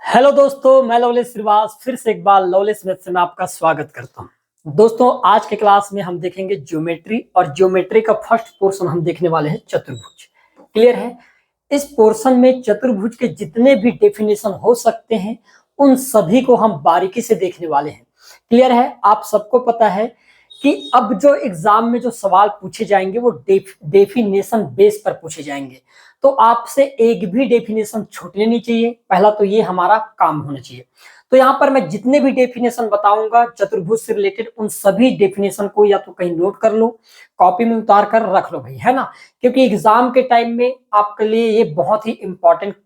Hello दोस्तों, मैं लवलेश श्रीवास फिर से एक बार लवलेश मैथ में आपका स्वागत करता हूं। दोस्तों, आज के क्लास में हम देखेंगे ज्योमेट्री और ज्योमेट्री का फर्स्ट पोर्शन हम देखने वाले हैं चतुर्भुज। क्लियर है? इस पोर्शन में चतुर्भुज के जितने भी डेफिनेशन हो सकते हैं उन सभी को हम बारीकी से देखने वाले हैं। क्लियर है? आप सबको पता है कि अब जो एग्जाम में जो सवाल पूछे जाएंगे वो डेफिनेशन बेस पर पूछे जाएंगे, तो आपसे एक भी डेफिनेशन छूटने नहीं चाहिए। पहला तो ये हमारा काम होना चाहिए। तो यहाँ पर मैं जितने भी डेफिनेशन बताऊंगा चतुर्भुज से रिलेटेड, उन सभी डेफिनेशन को या तो कहीं नोट कर लो, कॉपी में उतार कर रख लो भाई, है ना, क्योंकि एग्जाम के टाइम में आपके लिए ये बहुत ही इंपॉर्टेंट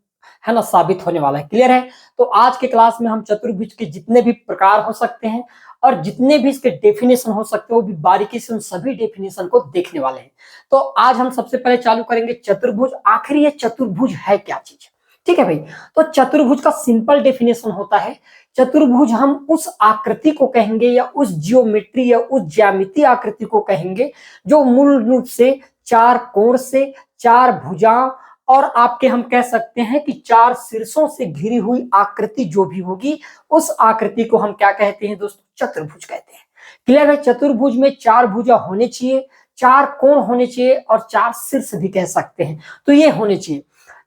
है ना साबित होने वाला है। क्लियर है? तो आज के क्लास में हम चतुर्भुज के जितने भी प्रकार हो सकते हैं और जितने भी इसके डेफिनेशन हो सकते हैं वो भी बारीकी से उन सभी डेफिनेशन को देखने वाले हैं। तो आज हम सबसे पहले चालू करेंगे चतुर्भुज। आखिर ये चतुर्भुज है क्या चीज? ठीक है भाई। तो चतुर्भुज का सिंपल डेफिनेशन होता है, चतुर्भुज हम उस आकृति को कहेंगे या उस जियोमेट्री या उस ज्यामितीय आकृति को कहेंगे जो मूल रूप से चार कोण से, चार भुजाओं और आपके हम कह सकते हैं कि चार शीर्षों से घिरी हुई आकृति जो भी होगी उस आकृति को हम क्या कहते हैं दोस्तों? चतुर्भुज कहते हैं। क्लियर है? चतुर्भुज में चार भुजा होने चाहिए, चार कोण होने चाहिए और चार शीर्ष भी कह सकते हैं, तो ये होने चाहिए।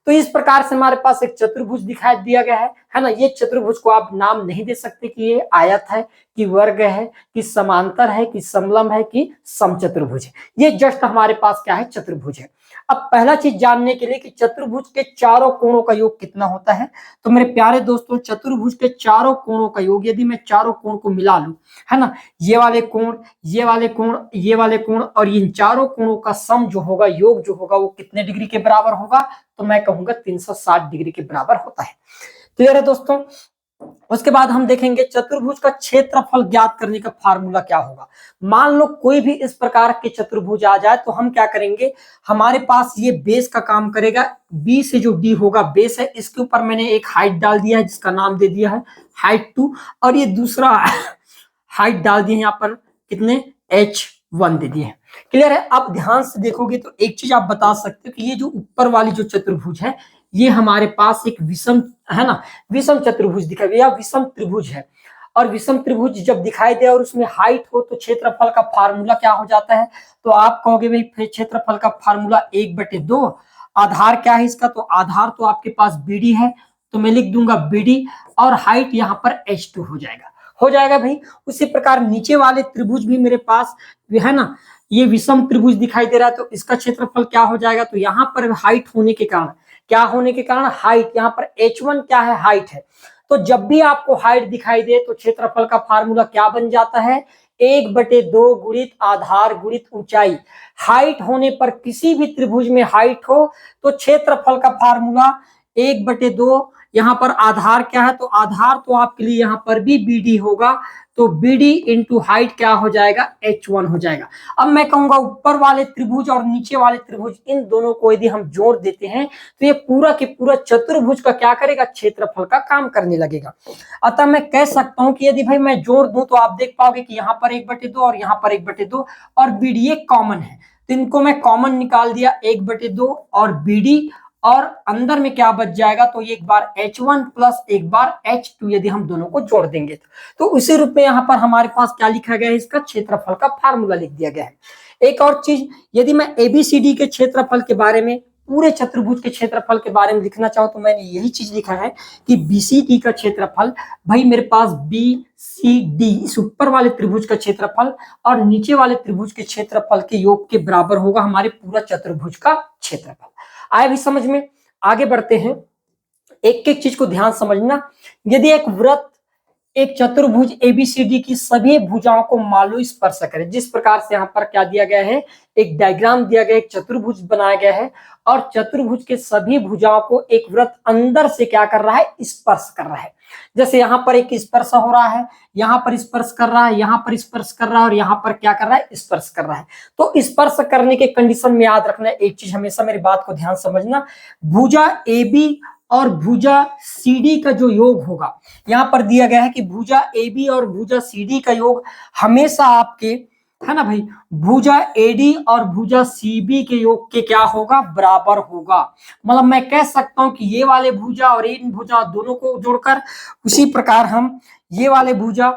तो इस प्रकार से हमारे पास एक चतुर्भुज दिखाई दिया गया है ना। ये चतुर्भुज को आप नाम नहीं दे सकते कि ये आयत है कि वर्ग है कि समांतर है कि समलंब है कि समचतुर्भुज है। ये जस्ट हमारे पास क्या है? चतुर्भुज है। अब पहला चीज जानने के लिए कि चतुर्भुज के चारों कोणों का योग कितना होता है, तो मेरे प्यारे दोस्तों चतुर्भुज के चारों कोणों का योग यदि मैं चारों कोण को मिला लूं, है ना, ये वाले कोण, ये वाले कोण, ये वाले कोण और इन चारों कोणों का सम जो होगा, योग जो होगा, वो कितने डिग्री के बराबर होगा? तो मैं कहूंगा 360 डिग्री के बराबर होता है। क्लियर है दोस्तों? उसके बाद हम देखेंगे चतुर्भुज का क्षेत्रफल ज्ञात करने का फार्मूला क्या होगा। मान लो कोई भी इस प्रकार के चतुर्भुज आ जाए तो हम क्या करेंगे, हमारे पास ये बेस का काम करेगा। बी से जो डी होगा बेस है, इसके ऊपर मैंने एक हाइट डाल दिया है जिसका नाम दे दिया है हाइट 2 और ये दूसरा हाइट डाल दिए यहाँ पर कितने? h1 दे दिए हैं। क्लियर है? अब ध्यान से देखोगे तो एक चीज आप बता सकते हो कि ये जो ऊपर वाली जो चतुर्भुज है ये हमारे पास एक विषम है ना, विषम चतुर्भुज दिखाई दिया, विषम त्रिभुज है। और विषम त्रिभुज जब दिखाई दे और उसमें हाइट हो तो क्षेत्रफल का फार्मूला क्या हो जाता है? तो आप कहोगे भाई क्षेत्रफल का फार्मूला 1/2। आधार क्या है इसका? तो आधार तो आपके पास BD है, तो मैं लिख दूंगा BD और हाइट यहाँ पर h2 हो जाएगा भाई। उसी प्रकार नीचे वाले त्रिभुज भी मेरे पास है ना, ये विषम त्रिभुज दिखाई दे रहा है तो इसका क्षेत्रफल क्या हो जाएगा? तो यहाँ पर हाइट होने के कारण, क्या होने के कारण? हाइट। यहाँ पर h1 क्या है? हाइट है। तो जब भी आपको हाइट दिखाई दे तो क्षेत्रफल का फार्मूला क्या बन जाता है? 1/2 गुणित आधार गुणित ऊंचाई। हाइट होने पर किसी भी त्रिभुज में हाइट हो तो क्षेत्रफल का फार्मूला 1/2। यहाँ पर आधार क्या है? तो आधार तो आपके लिए यहाँ पर भी BD होगा, तो BD इंटू हाइट क्या हो जाएगा? h1 हो जाएगा। अब मैं कहूंगा ऊपर वाले त्रिभुज और नीचे वाले त्रिभुज, इन दोनों को यदि हम जोड़ देते हैं तो ये पूरा के पूरा चतुर्भुज का क्या करेगा? क्षेत्रफल का काम करने लगेगा। अतः मैं कह सकता हूं कि यदि भाई मैं जोड़ दूं तो आप देख पाओगे कि यहाँ पर 1/2 और यहाँ पर 1/2 और BD कॉमन है, तो इनको मैं कॉमन निकाल दिया 1/2 और BD, और अंदर में क्या बच जाएगा? तो एक बार h1 प्लस एक बार h2 यदि हम दोनों को जोड़ देंगे तो उसी रूप में यहाँ पर हमारे पास क्या लिखा गया है? इसका क्षेत्रफल का फार्मूला लिख दिया गया है। एक और चीज, यदि मैं ABCD के क्षेत्रफल के बारे में, पूरे चतुर्भुज के क्षेत्रफल के बारे में लिखना चाहूं तो मैंने यही चीज लिखा है कि BCD का क्षेत्रफल, भाई मेरे पास BCD इस ऊपर वाले त्रिभुज का क्षेत्रफल और नीचे वाले त्रिभुज के क्षेत्रफल के योग के बराबर होगा हमारे पूरा चतुर्भुज का क्षेत्रफल। आए भी समझ में? आगे बढ़ते हैं। एक एक चीज को ध्यान समझना। यदि एक वृत्त, एक चतुर्भुज ABCD की सभी भुजाओं को मालूम स्पर्श करे, जिस प्रकार से यहाँ पर क्या दिया गया है, एक डायग्राम दिया गया, एक चतुर्भुज बनाया गया है और चतुर्भुज के सभी भुजाओं को एक वृत्त अंदर से क्या कर रहा है? स्पर्श कर रहा है। जैसे यहाँ पर एक स्पर्श हो रहा है, यहाँ पर स्पर्श कर रहा है, यहाँ पर स्पर्श कर रहा है और यहाँ पर क्या कर रहा है? स्पर्श कर रहा है। तो स्पर्श करने के कंडीशन में याद रखना एक चीज, हमेशा मेरी बात को ध्यान समझना, भुजा AB और भुजा CD का जो योग होगा, यहाँ पर दिया गया है कि भुजा AB और भुजा CD का योग हमेशा आपके है ना भाई, भुजा एडी और भुजा सीबी के योग के क्या होगा, बराबर होगा। मतलब मैं कह सकता हूं कि ये वाले भुजा और इन भुजा दोनों को जोड़कर, उसी प्रकार हम ये वाले भुजा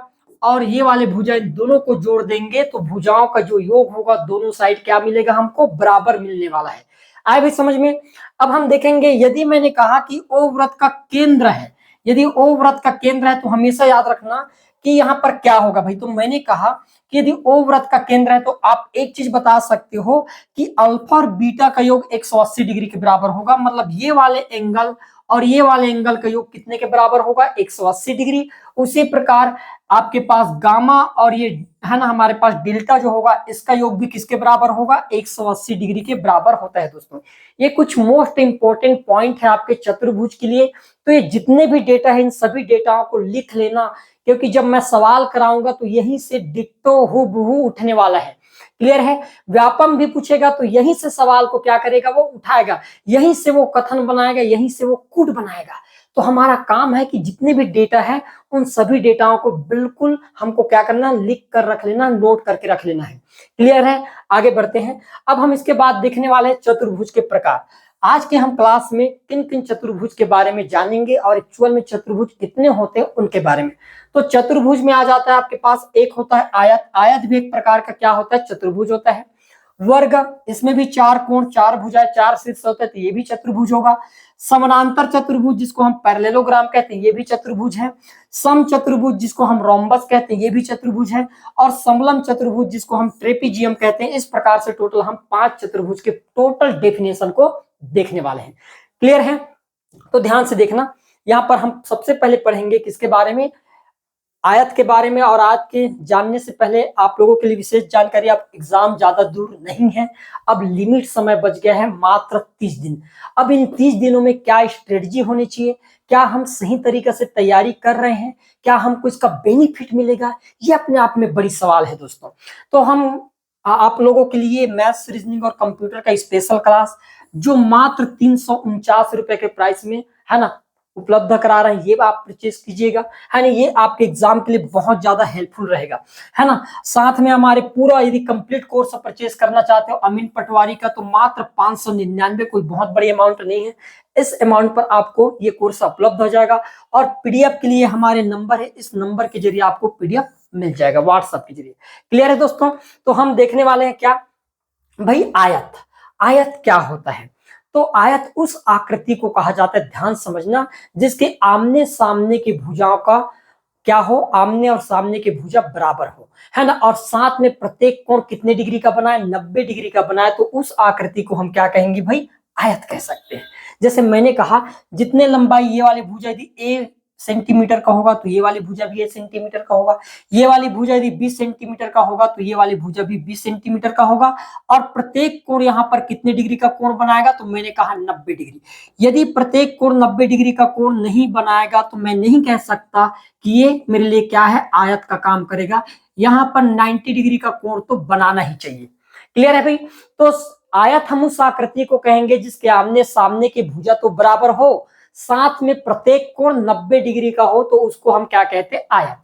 और ये वाले भुजा इन दोनों को जोड़ देंगे तो भुजाओं का जो योग होगा दोनों साइड क्या मिलेगा हमको, बराबर मिलने वाला है। आए भाई समझ में। अब हम देखेंगे यदि मैंने कहा कि ओ व्रत का केंद्र है, यदि ओ व्रत का केंद्र है तो हमेशा याद रखना कि यहाँ पर क्या होगा भाई। तो मैंने कहा कि यदि ओ व्रत का केंद्र है तो आप एक चीज बता सकते हो कि अल्फा और बीटा का योग 180 डिग्री के बराबर होगा। मतलब ये वाले एंगल और ये वाले एंगल का योग कितने के बराबर होगा, 180 डिग्री। उसी प्रकार आपके पास गामा और ये है ना हमारे पास डेल्टा जो होगा इसका योग भी किसके बराबर होगा, 180 डिग्री के बराबर होता है दोस्तों। ये कुछ मोस्ट इंपोर्टेंट पॉइंट है आपके चतुर्भुज के लिए। तो ये जितने भी डेटा है इन सभी डेटाओं को लिख लेना, क्योंकि जब मैं सवाल कराऊंगा तो यहीं से डिट्टो हूबहू उठने वाला है। क्लियर है। व्यापम भी पूछेगा तो यहीं से सवाल को क्या करेगा, वो उठाएगा, यहीं से वो कथन बनाएगा, यहीं से वो कूट बनाएगा। तो हमारा काम है कि जितने भी डेटा है उन सभी डेटाओं को बिल्कुल हमको क्या करना, लिख कर रख लेना, नोट करके रख लेना है। क्लियर है। आगे बढ़ते हैं। अब हम इसके बाद देखने वाले हैं चतुर्भुज के प्रकार। आज के हम क्लास में किन किन चतुर्भुज के बारे में जानेंगे और एक्चुअल में चतुर्भुज कितने होते हैं उनके बारे में। तो चतुर्भुज में आ जाता है आपके पास, एक होता है आयत। आयत भी एक प्रकार का क्या होता है, चतुर्भुज होता है। वर्ग, इसमें भी चार कोण, चार भुजाएं, चार शीर्ष होते हैं तो ये भी चतुर्भुज होगा। समानांतर चतुर्भुज जिसको हम पैरेललोग्राम कहते हैं ये भी चतुर्भुज है। सम चतुर्भुज जिसको हम रोम्बस कहते हैं ये भी चतुर्भुज है। और समलम चतुर्भुज जिसको हम ट्रेपीजियम कहते हैं। इस प्रकार से टोटल हम 5 चतुर्भुज के टोटल डेफिनेशन को देखने वाले हैं। क्लियर है। तो ध्यान से देखना, यहां पर हम सबसे पहले पढ़ेंगे किसके बारे में, आयत के बारे में। और आज के जानने से पहले आप लोगों के लिए विशेष जानकारी, अब एग्जाम ज्यादा दूर नहीं है, अब लिमिट समय बच गया है मात्र 30 दिन। अब इन 30 दिनों में क्या स्ट्रेटजी होनी चाहिए, क्या हम सही तरीके से तैयारी कर रहे हैं, क्या हमको इसका बेनिफिट मिलेगा, ये अपने आप में बड़ी सवाल है दोस्तों। तो हम आप लोगों के लिए मैथ्स, रीजनिंग और कंप्यूटर का स्पेशल क्लास जो मात्र 349 रुपए के प्राइस में है ना उपलब्ध करा रहे हैं, ये आप परचेज कीजिएगा, है ना। ये आपके एग्जाम के लिए बहुत ज्यादा हेल्पफुल रहेगा, है ना। साथ में हमारे पूरा यदि कंप्लीट कोर्स परचेज करना चाहते हो अमीन पटवारी का तो मात्र 599, कोई बहुत बड़ी अमाउंट नहीं है। इस अमाउंट पर आपको ये कोर्स उपलब्ध हो जाएगा। और पीडीएफ के लिए हमारे नंबर है, इस नंबर के जरिए आपको पीडीएफ मिल जाएगा व्हाट्सएप के जरिए। क्लियर है दोस्तों। तो हम देखने वाले हैं क्या भाई, आयत। आयत क्या होता है, तो आयत उस आकृति को कहा जाता है, ध्यान समझना, जिसके आमने सामने की भुजाओं का क्या हो, आमने और सामने की भुजा बराबर हो, है ना। और साथ में प्रत्येक कोण कितने डिग्री का बना है, 90 डिग्री का बना है। तो उस आकृति को हम क्या कहेंगे भाई, आयत कह सकते हैं। जैसे मैंने कहा जितने लंबाई ये वाली भुजा यदि ए सेंटीमीटर का होगा तो ये वाली भुजा भी 1 सेंटीमीटर का होगा। ये वाली भुजा यदि 20 सेंटीमीटर का होगा तो ये वाली भुजा भी 20 सेंटीमीटर का होगा। और प्रत्येक कोण यहाँ पर कितने डिग्री का कोण बनाएगा, तो मैंने कहा 90 डिग्री। यदि प्रत्येक कोण 90 डिग्री का कोण नहीं बनाएगा तो मैं नहीं कह सकता कि ये मेरे लिए क्या है, आयत का काम करेगा। यहाँ पर 90 डिग्री का कोण तो बनाना ही चाहिए। क्लियर है भाई। तो आयत हम उस आकृति को कहेंगे जिसके आमने सामने की भुजा तो बराबर हो, साथ में प्रत्येक कोण 90 डिग्री का हो, तो उसको हम क्या कहते हैं, आयत।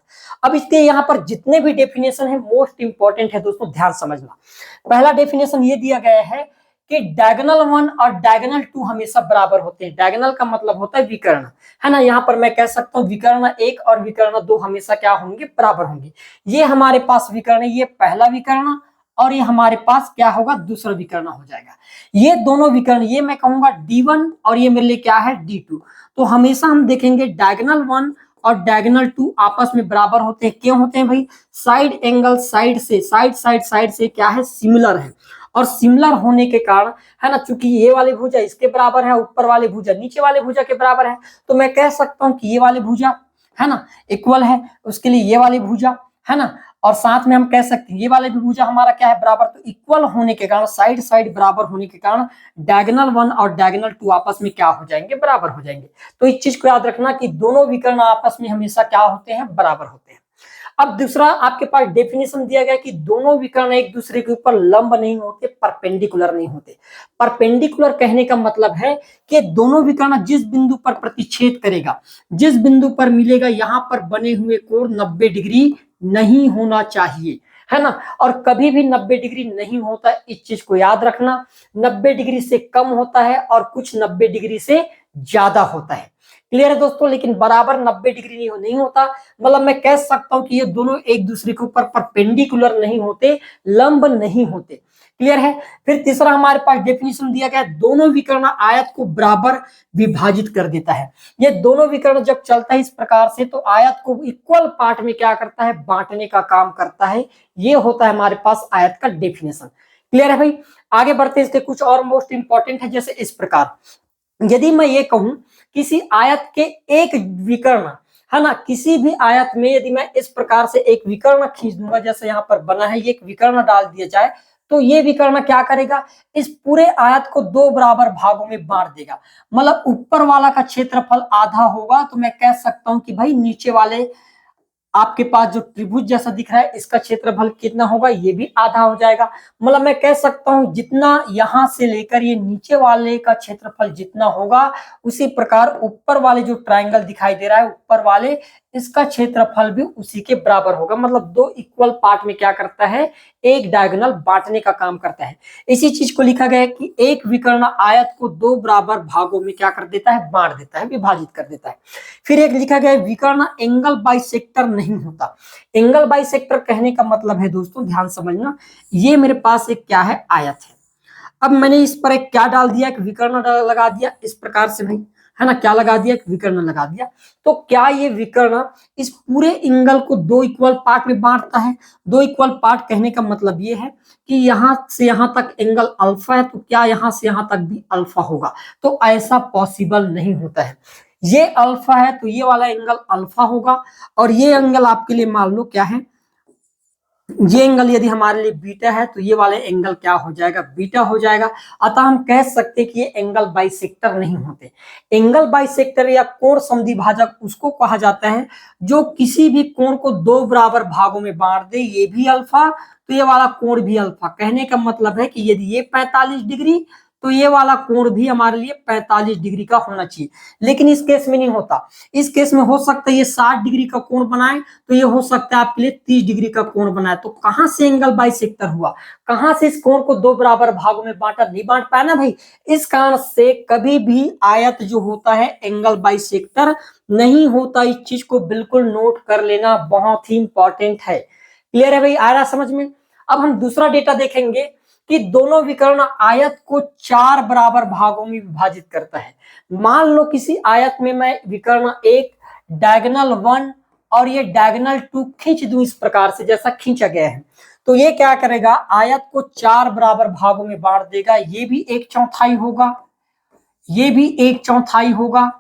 अब इसके यहाँ पर जितने भी डेफिनेशन है मोस्ट इंपॉर्टेंट है दोस्तों, ध्यान समझना। पहला डेफिनेशन ये दिया गया है कि डायगोनल 1 और डायगोनल 2 हमेशा बराबर होते हैं। डायगोनल का मतलब होता है विकर्ण, है ना। यहाँ पर मैं कह सकता हूँ विकर्ण 1 और विकर्ण 2 हमेशा क्या होंगे, बराबर होंगे। ये हमारे पास विकर्ण है, ये पहला विकर्ण, और ये हमारे पास क्या होगा, दूसरा विकर्ण हो जाएगा। ये दोनों विकर्ण, ये मैं कहूंगा D1 और ये मेरे लिए क्या है, D2। तो हमेशा हम देखेंगे डायगोनल 1 और डायगोनल 2 आपस में बराबर होते हैं। क्यों होते हैं भाई, साइड एंगल साइड से, साइड से क्या है, सिमिलर है। और सिमिलर होने के कारण, है ना, चूंकि ये वाली भुजा इसके बराबर है, ऊपर वाली भुजा नीचे वाले भुजा के बराबर है, तो मैं कह सकता हूं कि ये वाली भुजा है ना इक्वल है, उसके लिए ये वाली भुजा, है ना। और साथ में हम कह सकते हैं ये वाला भी भुजा हमारा क्या है, बराबर। तो इक्वल होने के कारण, साइड बराबर होने के कारण डायगोनल 1 और डायगोनल 2 आपस में क्या हो जाएंगे, बराबर हो जाएंगे। तो इस चीज को याद रखना कि दोनों विकर्ण आपस में हमेशा क्या होते हैं, बराबर होते हैं। अब दूसरा आपके पास डेफिनेशन दिया गया कि दोनों विकर्ण एक दूसरे के ऊपर लंब नहीं होते, परपेंडिकुलर नहीं होते। परपेंडिकुलर कहने का मतलब है कि दोनों विकर्ण जिस बिंदु पर प्रतिच्छेद करेगा, जिस बिंदु पर मिलेगा, यहां पर बने हुए कोण 90 डिग्री नहीं होना चाहिए, है ना। और कभी भी 90 डिग्री नहीं होता, इस चीज को याद रखना। 90 डिग्री से कम होता है और कुछ 90 डिग्री से ज्यादा होता है। क्लियर है दोस्तों, लेकिन बराबर 90 डिग्री नहीं होता। मतलब मैं कह सकता हूं कि ये दोनों एक दूसरे के ऊपर परपेंडिकुलर नहीं होते, लंब नहीं होते। क्लियर है। फिर तीसरा हमारे पास डेफिनेशन दिया गया है, दोनों विकर्ण आयत को बराबर विभाजित कर देता है। ये दोनों विकर्ण जब चलता है इस प्रकार से तो आयत को इक्वल पार्ट में क्या करता है, बांटने का काम करता है। ये होता है हमारे पास आयत का डेफिनेशन। क्लियर है भाई। आगे बढ़ते इसके कुछ और मोस्ट इंपॉर्टेंट है, जैसे इस प्रकार यदि मैं ये कहूं किसी आयत के एक विकर्ण, है ना, किसी भी आयत में यदि मैं इस प्रकार से एक विकर्ण खींच दूंगा, जैसे यहां पर बना है, ये एक विकर्ण डाल दिया जाए तो ये विकर्ण क्या करेगा, इस पूरे आयत को दो बराबर भागों में बांट देगा। मतलब ऊपर वाला का क्षेत्रफल आधा होगा, तो मैं कह सकता हूं कि भाई नीचे वाले आपके पास जो त्रिभुज जैसा दिख रहा है इसका क्षेत्रफल कितना होगा, ये भी आधा हो जाएगा। मतलब मैं कह सकता हूं जितना यहां से लेकर ये नीचे वाले का क्षेत्रफल जितना होगा, उसी प्रकार ऊपर वाले जो ट्रायंगल दिखाई दे रहा है ऊपर वाले, इसका क्षेत्रफल भी उसी के बराबर होगा। मतलब दो इक्वल पार्ट में क्या करता है, एक डायगोनल बांटने का काम करता है। इसी चीज को लिखा गया है कि एक विकर्ण आयत को दो बराबर भागों में क्या कर देता है, बांट देता है, विभाजित कर देता है। फिर एक लिखा गया है विकर्ण एंगल बाइसेक्टर नहीं होता। एंगल बाइसेक्टर कहने का मतलब है दोस्तों, ध्यान समझना, ये मेरे पास एक क्या है, आयत है। अब मैंने इस पर एक क्या डाल दिया, एक विकर्ण लगा दिया इस प्रकार से भाई, है ना, क्या लगा दिया, एक विकर्ण लगा दिया। तो क्या ये विकर्ण इस पूरे एंगल को दो इक्वल पार्ट में बांटता है? दो इक्वल पार्ट कहने का मतलब ये है कि यहां से यहां तक एंगल अल्फा है, तो क्या यहां से यहां तक भी अल्फा होगा? तो ऐसा पॉसिबल नहीं होता है। ये अल्फा है तो ये वाला एंगल अल्फा होगा, और ये एंगल आपके लिए मान लो क्या है, ये एंगल यदि हमारे लिए बीटा है तो ये वाले एंगल क्या हो जाएगा, बीटा हो जाएगा। अतः हम कह सकते हैं कि ये एंगल बाइसेक्टर नहीं होते। एंगल बाइसेक्टर या कोण समद्विभाजक उसको कहा जाता है जो किसी भी कोण को दो बराबर भागों में बांट दे, ये भी अल्फा तो ये वाला कोण भी अल्फा। कहने का मतलब है कि यदि ये 45 डिग्री तो ये वाला कोण भी हमारे लिए 45 डिग्री का होना चाहिए। लेकिन इस केस में नहीं होता। इस केस में हो सकता है ये 60 डिग्री का कोण बनाए, तो ये हो सकता है आपके लिए 30 डिग्री का कोण बनाए। तो कहां से एंगल बाइसेक्टर हुआ, कहां से इस कोण को दो बराबर भागों में बांटा, नहीं बांट पाया ना भाई। इस कारण से कभी भी आयत जो होता है एंगल बाइसेक्टर नहीं होता। इस चीज को बिल्कुल नोट कर लेना, बहुत ही इंपॉर्टेंट है। क्लियर है भाई, आ रहा समझ में। अब हम दूसरा डेटा देखेंगे कि दोनों विकर्ण आयत को चार बराबर भागों में विभाजित करता है। मान लो किसी आयत में मैं विकर्ण एक, डायगोनल 1 और ये डायगोनल 2 खींच दूं इस प्रकार से जैसा खींचा गया है, तो ये क्या करेगा, आयत को चार बराबर भागों में बांट देगा। ये भी एक चौथाई होगा, ये भी एक चौथाई होगा,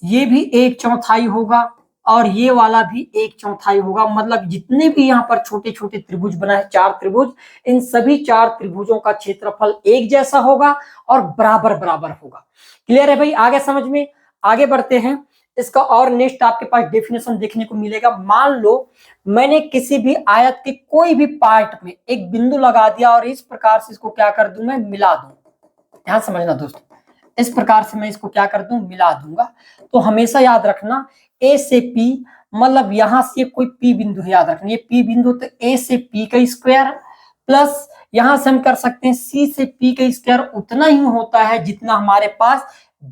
ये भी एक चौथाई होगा, और ये वाला भी एक चौथाई होगा। मतलब जितने भी यहाँ पर छोटे छोटे त्रिभुज बना है, चार त्रिभुज, इन सभी चार त्रिभुजों का क्षेत्रफल एक जैसा होगा और बराबर बराबर होगा। क्लियर है भाई, आगे समझ में। आगे बढ़ते हैं, इसका और नेक्स्ट आपके पास डेफिनेशन देखने को मिलेगा। मान लो मैंने किसी भी आयत के कोई भी पार्ट में एक बिंदु लगा दिया और इस प्रकार से इसको क्या कर दूं, मैं मिला दूं। ध्यान समझना दोस्तों, इस प्रकार से मैं इसको क्या कर दूं, मिला दूंगा। तो हमेशा याद रखना ए से पी, मतलब यहां से कोई पी बिंदु है, याद रखना ये पी बिंदु, तो ए से पी का स्क्वायर प्लस यहां से हम कर सकते हैं सी से पी का स्क्वायर उतना ही होता है जितना हमारे पास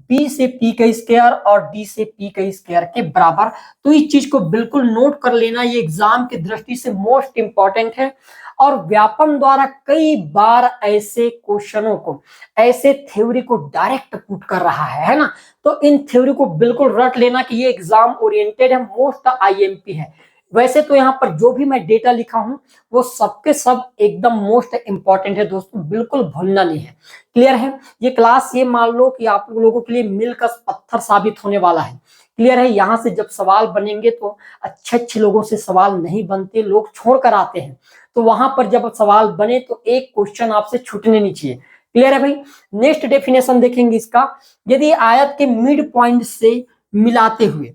बी से पी का स्क्वायर और डी से पी का स्क्वायर के बराबर। तो इस चीज को बिल्कुल नोट कर लेना, ये एग्जाम की दृष्टि से मोस्ट इंपॉर्टेंट है। और व्यापम द्वारा कई बार ऐसे क्वेश्चनों को, ऐसे थ्योरी को डायरेक्ट पुट कर रहा है ना। तो इन थ्योरी को बिल्कुल रट लेना कि ये एग्जाम ओरिएंटेड है, मोस्ट आईएमपी है। वैसे तो यहाँ पर जो भी मैं डेटा लिखा हूं वो सबके सब एकदम मोस्ट इंपॉर्टेंट है दोस्तों, बिल्कुल भूलना नहीं है। क्लियर है। ये क्लास ये मान लो कि आप लोगों के लिए मील का पत्थर साबित होने वाला है। क्लियर है। यहाँ से जब सवाल बनेंगे तो अच्छे अच्छे लोगों से सवाल नहीं बनते, लोग छोड़ कर आते हैं। तो वहां पर जब सवाल बने तो एक क्वेश्चन आपसे छूटने नहीं चाहिए। क्लियर है भाई। नेक्स्ट डेफिनेशन देखेंगे इसका, यदि आयत के मिड पॉइंट से मिलाते हुए,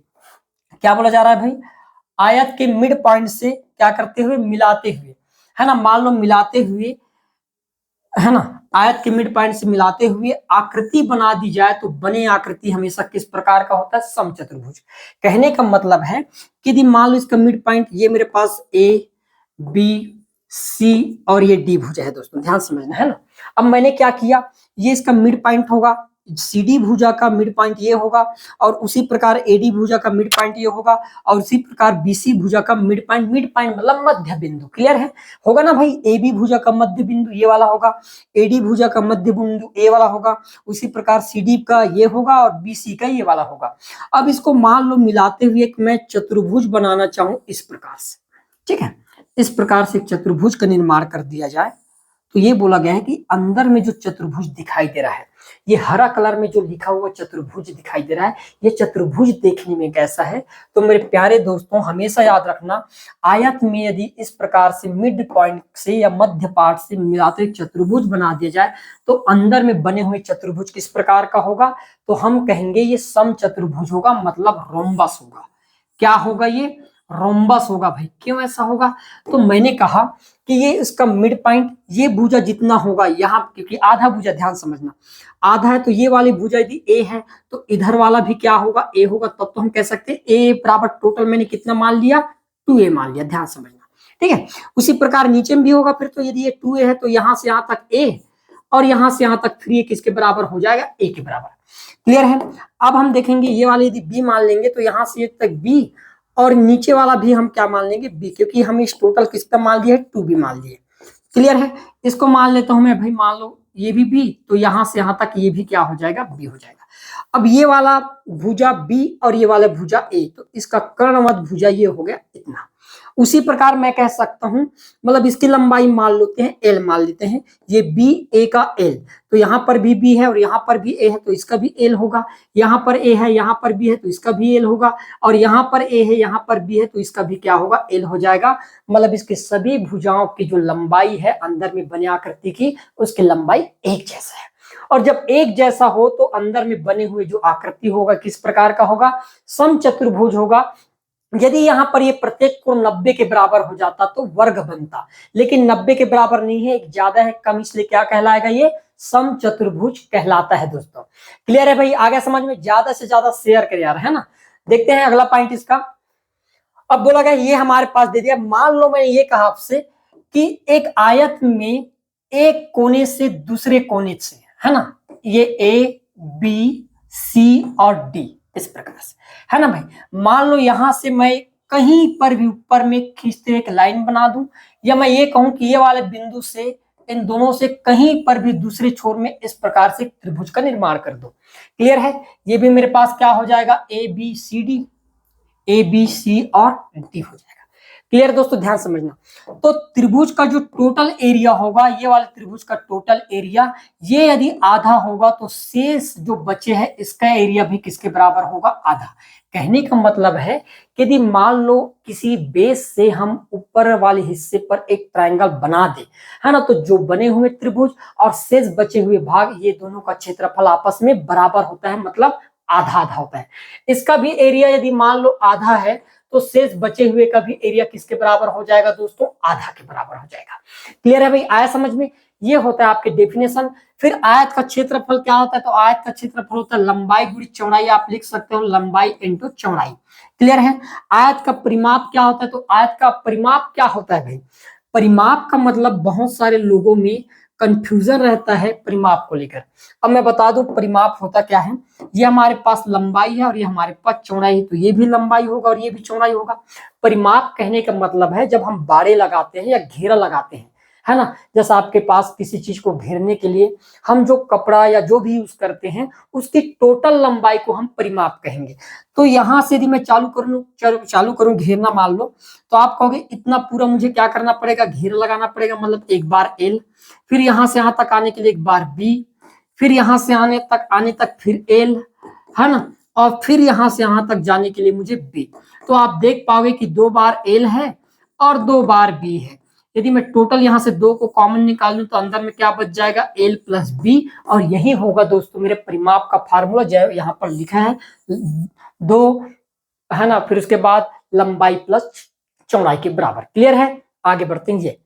क्या बोला जा रहा है भाई, आयत के मिड पॉइंट से क्या करते हुए, मिलाते हुए, है ना। मान लो मिलाते हुए, है ना, आयत के मिड पॉइंट से मिलाते हुए आकृति बना दी जाए तो बने आकृति हमेशा किस प्रकार का होता है, समचतुर्भुज। कहने का मतलब है कि यदि मान लो इसका मिड पॉइंट ये मेरे पास ए बी सी और ये डी भुजा है दोस्तों, ध्यान समझना है ना। अब मैंने क्या किया, ये इसका मिड पॉइंट होगा, सी डी भुजा का मिड पॉइंट ये होगा, और उसी प्रकार एडी भुजा का मिड पॉइंट ये होगा, और उसी प्रकार बीसी भुजा का मिड पॉइंट मतलब मध्य बिंदु। क्लियर है, होगा ना भाई। ए बी भुजा का मध्य बिंदु ये वाला होगा, एडी भुजा का मध्य बिंदु ए वाला होगा, उसी प्रकार सी डी का ये होगा और बीसी का ये वाला होगा। अब इसको मान लो मिलाते हुए एक मैं चतुर्भुज बनाना चाहूं इस प्रकार से, ठीक है, इस प्रकार से एक चतुर्भुज का निर्माण कर दिया जाए, तो ये बोला गया है कि अंदर में जो चतुर्भुज दिखाई दे रहा है, ये हरा कलर में जो लिखा हुआ चतुर्भुज दिखाई दे रहा है, ये चतुर्भुज देखने में कैसा है। तो मेरे प्यारे दोस्तों हमेशा याद रखना, आयत में यदि इस प्रकार से मिड पॉइंट से या मध्य पार्ट से मिलाते एक चतुर्भुज बना दिया जाए, तो अंदर में बने हुए चतुर्भुज किस प्रकार का होगा, तो हम कहेंगे ये सम चतुर्भुज होगा, मतलब रोम्बस होगा। क्या होगा, ये रोम्बस होगा भाई। क्यों ऐसा होगा, तो मैंने कहा कि ये इसका मिड पॉइंट ये भुजा जितना होगा यहाँ, क्योंकि आधा भुजा, ध्यान समझना, आधा है तो ये वाली भुजा यदि ए है तो इधर वाला भी क्या होगा, ए होगा। तब तो हम कह सकते हैं ए बराबर टोटल मैंने कितना मान लिया, 2a मान लिया, ध्यान समझना, ठीक है। उसी प्रकार नीचे में भी होगा, फिर तो यदि ये 2a है तो यहाँ से यहाँ तक a और यहाँ से यहाँ तक फिर ये किसके बराबर हो जाएगा, a के बराबर। क्लियर है। अब हम देखेंगे ये वाले यदि b मान लेंगे तो यहाँ से तक b और नीचे वाला भी हम क्या मान लेंगे, b, क्योंकि हम इस टोटल किसका मान लिया है, 2b मान लिए। क्लियर है। इसको मान लेता हूं मैं भाई, मान लो ये भी b, तो यहां से यहां तक ये भी क्या हो जाएगा, b हो जाएगा। अब ये वाला भुजा b और ये वाला भुजा a, तो इसका कर्णवत भुजा ये हो गया इतना। उसी प्रकार मैं कह सकता हूं, मतलब इसकी लंबाई मान लेते हैं l, मान लेते हैं ये b a का l, तो यहाँ पर भी b है और यहाँ पर भी a है तो इसका भी l होगा, यहाँ पर a है यहाँ पर b है तो इसका भी l होगा, और यहाँ पर a है यहाँ पर b है तो इसका भी क्या होगा, l हो जाएगा। मतलब इसके सभी भुजाओं की जो लंबाई है अंदर में बने आकृति की, उसकी लंबाई एक जैसा है। और जब एक जैसा हो तो अंदर में बने हुए जो आकृति होगा किस प्रकार का होगा, समचतुर्भुज होगा। यदि यहाँ पर ये प्रत्येक कोण 90 के बराबर हो जाता तो वर्ग बनता, लेकिन 90 के बराबर नहीं है, एक ज्यादा है कम, इसलिए क्या कहलाएगा, ये समचतुर्भुज कहलाता है दोस्तों। क्लियर है भाई, आगे समझ में, ज्यादा से ज्यादा शेयर कर यार, है ना। देखते हैं अगला पॉइंट इसका। अब बोला गया ये हमारे पास दे दिया, मान लो मैंने ये कहा आपसे कि एक आयत में एक कोने से दूसरे कोने से, है ना, ये ए बी सी और डी इस प्रकार से, है ना भाई। मान लो यहां से मैं कहीं पर भी ऊपर में खींचते एक लाइन बना दूं, या मैं ये कहूं कि ये वाले बिंदु से इन दोनों से कहीं पर भी दूसरे छोर में इस प्रकार से त्रिभुज का निर्माण कर दो। क्लियर है। ये भी मेरे पास क्या हो जाएगा, A B C D, A B C और डी हो जाएगा। क्लियर दोस्तों, ध्यान समझना। तो त्रिभुज का जो टोटल एरिया होगा, ये वाले त्रिभुज का टोटल एरिया, ये यदि आधा होगा तो शेष जो बचे हैं इसका एरिया भी किसके बराबर होगा, आधा। कहने का मतलब है कि यदि मान लो किसी बेस से हम ऊपर वाले हिस्से पर एक ट्रायंगल बना दे, है ना, तो जो बने हुए त्रिभुज और शेष बचे हुए भाग, ये दोनों का क्षेत्रफल आपस में बराबर होता है, मतलब आधा आधा होता है। इसका भी एरिया यदि मान लो आधा है तो शेष बचे हुए का भी एरिया किसके बराबर हो जाएगा दोस्तों, आधा के बराबर हो जाएगा। क्लियर है भाई, आया समझ में। ये होता है आपके डेफिनेशन। फिर आयत का क्षेत्रफल क्या होता है, तो आयत का क्षेत्रफल होता है लंबाई गुणित चौड़ाई, आप लिख सकते हो लंबाई इंटू चौड़ाई। क्लियर है। आयत का परिमाप क्या होता है, तो आयत का परिमाप क्या होता है भाई, परिमाप का मतलब बहुत सारे लोगों में कंफ्यूजन रहता है परिमाप को लेकर। अब मैं बता दूं परिमाप होता क्या है, ये हमारे पास लंबाई है और ये हमारे पास चौड़ाई है, तो ये भी लंबाई होगा और ये भी चौड़ाई होगा। परिमाप कहने का मतलब है जब हम बाड़े लगाते हैं या घेरा लगाते हैं, है ना, जैसा आपके पास किसी चीज को घेरने के लिए हम जो कपड़ा या जो भी यूज करते हैं उसकी टोटल लंबाई को हम परिमाप कहेंगे। तो यहां से यदि मैं चालू करूं घेरना मान लो, तो आप कहोगे इतना पूरा मुझे क्या करना पड़ेगा, घेरा लगाना पड़ेगा, मतलब एक बार एल, फिर यहां से यहां तक आने के लिए एक बार बी, फिर यहां से आने तक फिर एल, है ना, और फिर यहां से यहां तक जाने के लिए मुझे बी। तो आप देख पाओगे कि 2 बार एल है और 2 बार बी है। यदि मैं टोटल यहां से 2 को कॉमन निकाल लूं तो अंदर में क्या बच जाएगा, एल प्लस बी, और यही होगा दोस्तों मेरे परिमाप का फार्मूला, जो यहाँ पर लिखा है 2, है ना, फिर उसके बाद लंबाई प्लस चौड़ाई के बराबर। क्लियर है। आगे बढ़ते हैं। ये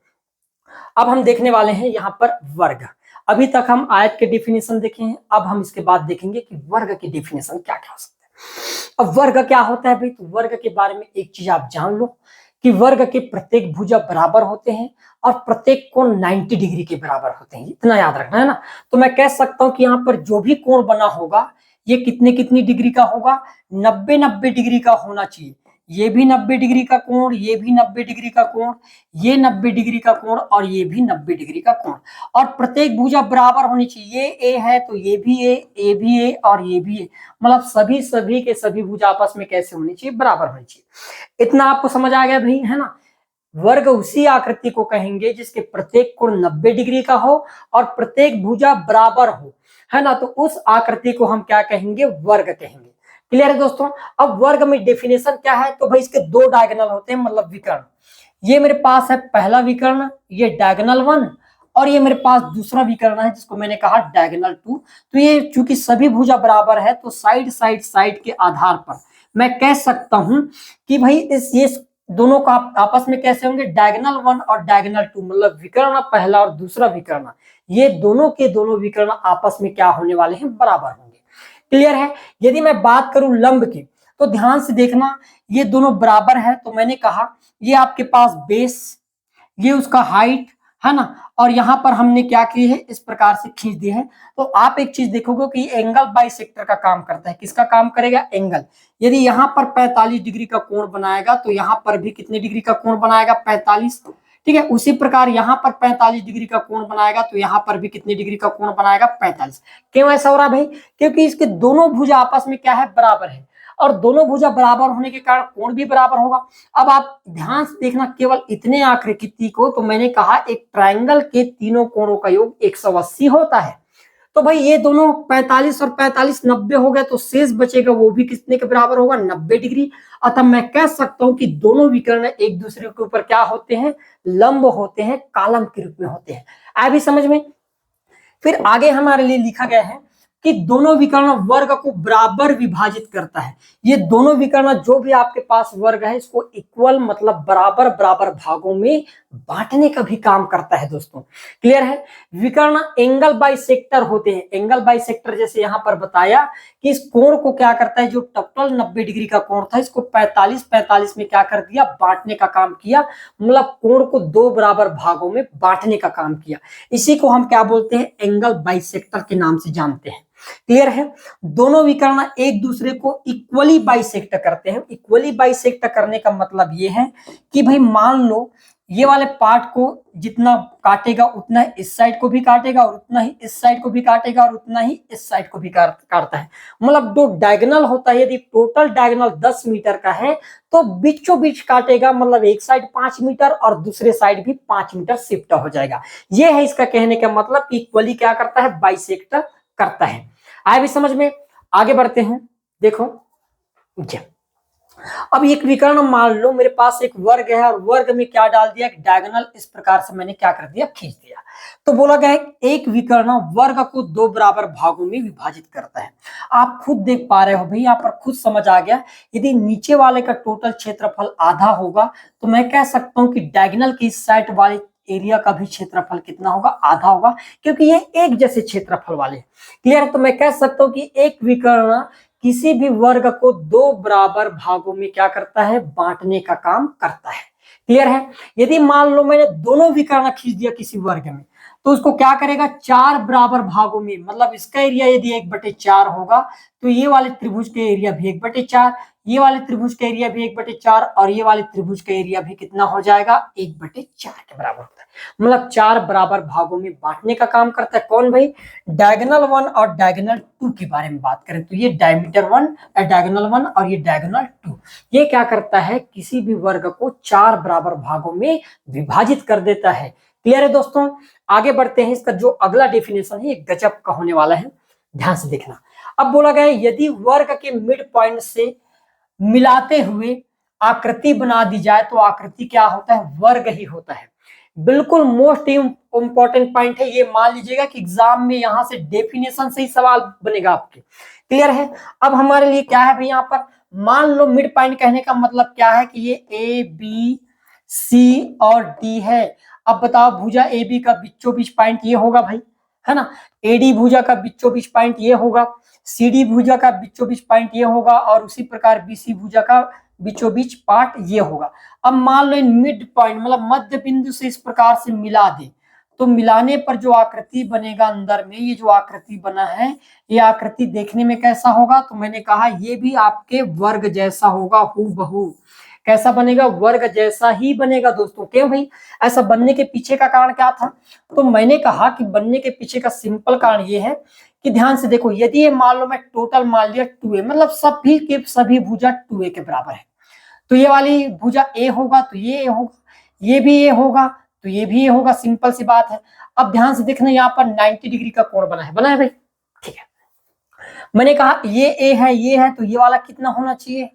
अब हम देखने वाले हैं यहाँ पर वर्ग। अभी तक हम आयत के डिफिनेशन देखे हैं, अब हम इसके बाद देखेंगे कि वर्ग की डिफिनेशन क्या क्या हो सकता है। अब वर्ग क्या होता है भाई, तो वर्ग के बारे में एक चीज आप जान लो कि वर्ग के प्रत्येक भुजा बराबर होते हैं और प्रत्येक कोण 90 डिग्री के बराबर होते हैं, इतना याद रखना है ना। तो मैं कह सकता हूं कि यहाँ पर जो भी कोण बना होगा ये कितने कितनी डिग्री का होगा, 90 डिग्री का होना चाहिए। ये भी 90 डिग्री का कोण, ये भी 90 डिग्री का कोण, ये 90 डिग्री का कोण और ये भी 90 डिग्री का कोण, और प्रत्येक भुजा बराबर होनी चाहिए। ये ए है तो ये भी ए भी ए और ये भी ए, मतलब सभी के सभी भुजा आपस में कैसे होनी चाहिए, बराबर होनी चाहिए। इतना आपको समझ आ गया भाई, है ना। वर्ग उसी आकृति को कहेंगे जिसके प्रत्येक कोण 90 डिग्री का हो और प्रत्येक भुजा बराबर हो, है ना, तो उस आकृति को हम क्या कहेंगे, वर्ग कहेंगे। क्लियर है दोस्तों। अब वर्ग में डेफिनेशन क्या है, तो भाई इसके दो डायगोनल होते हैं, मतलब विकर्ण। ये मेरे पास है पहला विकर्ण, ये डायगोनल 1, और ये मेरे पास दूसरा विकर्ण है जिसको मैंने कहा डायगोनल 2। तो ये चूंकि सभी भुजा बराबर है तो साइड के आधार पर मैं कह सकता हूं कि भाई ये दोनों का आपस में कैसे होंगे, डायगोनल 1 और डायगोनल 2, मतलब विकर्ण पहला और दूसरा विकर्ण, ये दोनों के दोनों विकर्ण आपस में क्या होने वाले हैं, बराबर होंगे। क्लियर है। यदि मैं बात करूं लंब की, तो ध्यान से देखना, ये दोनों बराबर है, तो मैंने कहा ये आपके पास बेस, ये उसका हाइट, है ना, और यहां पर हमने क्या की है, इस प्रकार से खींच दी है। तो आप एक चीज देखोगे कि एंगल बाइसेक्टर का काम करता है। किसका काम करेगा, एंगल। यदि यहां पर 45 डिग्री का कोण बनाएगा तो यहां पर भी कितने डिग्री का कोण बनाएगा, 45। ठीक है, उसी प्रकार यहां पर 45 डिग्री का कोण बनाएगा तो यहां पर भी कितने डिग्री का कोण बनाएगा, 45। क्यों ऐसा हो रहा है भाई, क्योंकि इसके दोनों भुजा आपस में क्या है, बराबर है, और दोनों भुजा बराबर होने के कारण कोण भी बराबर होगा। अब आप ध्यान से देखना केवल इतने आकृति को, तो मैंने कहा एक ट्रायंगल के तीनों कोणों का योग 180 होता है। तो भाई ये दोनों 45 और 45 90 हो गए, तो शेष बचेगा वो भी कितने के बराबर होगा, 90 डिग्री। अतः मैं कह सकता हूं कि दोनों विकर्ण एक दूसरे के ऊपर क्या होते हैं, लंब होते हैं, कॉलम के रूप में होते हैं। आया भी समझ में। फिर आगे हमारे लिए लिखा गया है कि दोनों विकर्ण वर्ग को बराबर विभाजित करता है। ये दोनों विकर्ण जो भी आपके पास वर्ग है इसको इक्वल, मतलब बराबर बराबर भागों में बांटने का भी काम करता है दोस्तों। क्लियर है। विकर्ण एंगल बाइसेक्टर होते हैं। एंगल बाइसेक्टर जैसे यहां पर बताया कि इस कोण को क्या करता है, जो टोटल 90 डिग्री का कोण था इसको 45 में क्या कर दिया, बांटने का काम किया, मतलब कोण को दो बराबर भागों में बांटने का काम किया। इसी को हम क्या बोलते हैं, एंगल बाइसेक्टर के नाम से जानते हैं। क्लियर है। दोनों विकर्ण एक दूसरे को इक्वली बाइसेक्ट करते हैं। इक्वली बाइसेक्ट करने का मतलब ये है कि भाई मान लो ये वाले पार्ट को जितना काटेगा उतना ही इस साइड को भी काटेगा और उतना ही इस साइड को भी काटेगा और उतना ही इस साइड को भी काटता है। मतलब दो डायगोनल होता है, यदि टोटल डायगोनल 10 मीटर का है तो बीचों बीच काटेगा, मतलब एक साइड 5 मीटर और दूसरे साइड भी 5 मीटर शिफ्ट हो जाएगा। यह है इसका कहने का मतलब कि इक्वली क्या करता है, बाइसेक्ट करता है। आए भी समझ में। आगे बढ़ते हैं। देखो जी, अब एक विकर्ण मान लो मेरे पास एक वर्ग है और वर्ग में क्या डाल दिया, एक डायगोनल, इस प्रकार से मैंने क्या कर दिया, खींच दिया। तो बोला गया है एक विकर्ण वर्ग को दो बराबर भागों में विभाजित करता है। आप खुद देख पा रहे हो भाई, यहाँ पर खुद समझ आ गया। यदि नीचे वाले का टोटल क्षेत्रफल आधा होगा तो मैं कह सकता हूं कि डायगोनल की इस साइड वाले एरिया का भी क्षेत्रफल कितना होगा, आधा होगा, क्योंकि ये एक जैसे क्षेत्रफल वाले। क्लियर है। तो मैं कह सकता हूं कि एक विकर्ण किसी भी वर्ग को दो बराबर भागों में क्या करता है, बांटने का काम करता है। क्लियर है। यदि मान लो मैंने दोनों विकर्ण खींच दिया किसी वर्ग में तो उसको क्या करेगा, चार बराबर भागों में, मतलब इसका एरिया यदि 1/4 होगा तो ये वाले त्रिभुज के एरिया भी 1/4, ये वाले त्रिभुज का एरिया भी 1/4 और ये वाले त्रिभुज का एरिया भी कितना हो जाएगा, 1/4 के बराबर होता है। मतलब चार बराबर भागों में बांटने का काम करता है। कौन भाई, डायगोनल 1 और डायगोनल 2 के बारे में बात करें तो ये डायमीटर 1, डायगोनल 1 और ये डायगोनल 2, ये क्या करता है, किसी भी वर्ग को चार बराबर भागों में विभाजित कर देता है। क्लियर है दोस्तों। आगे बढ़ते हैं। इसका जो अगला डेफिनेशन है ये गजब का होने वाला है, ध्यान से देखना। अब बोला गया यदि वर्ग के मिड पॉइंट से मिलाते हुए आकृति बना दी जाए तो आकृति क्या होता है, वर्ग ही होता है। बिल्कुल मोस्ट इंपॉर्टेंट पॉइंट है ये, मान लीजिएगा कि एग्जाम में यहां से डेफिनेशन से ही सवाल बनेगा आपके। क्लियर है। अब हमारे लिए क्या है भाई, यहाँ पर मान लो मिड पॉइंट कहने का मतलब क्या है कि ये ए बी सी और डी है। अब बताओ भुजा ए बी का बीचों बीच पॉइंट ये होगा भाई, है ना, एडी भुजा का बीचों बीच पॉइंट ये होगा। CD भुजा का बीचों बीच पॉइंट ये होगा और उसी प्रकार BC भुजा का बीचों बीच पार्ट ये होगा। अब मान लो इन मिड पॉइंट मतलब मध्य बिंदु से इस प्रकार से मिला दे, तो मिलाने पर जो आकृति बनेगा अंदर में, ये जो आकृति बना है, ये आकृति देखने में कैसा होगा? तो मैंने कहा ये भी आपके वर्ग जैसा होगा, हूबहू। कैसा बनेगा? वर्ग जैसा ही बनेगा दोस्तों। क्यों भाई? ऐसा बनने के पीछे का कारण क्या था? तो मैंने कहा कि बनने के पीछे का सिंपल कारण ये है कि ध्यान से देखो, यदि ये मान लो मैं टोटल मान लिया 2a, मतलब सभी के सभी भुजा 2a के बराबर है, तो ये वाली भुजा a होगा तो ये a होगा, ये भी a होगा तो ये भी a होगा। सिंपल सी बात है। अब ध्यान से देखना, यहाँ पर 90 डिग्री का कोण बना है भाई, ठीक है। मैंने कहा ये a है, ये है, तो ये वाला कितना होना चाहिए?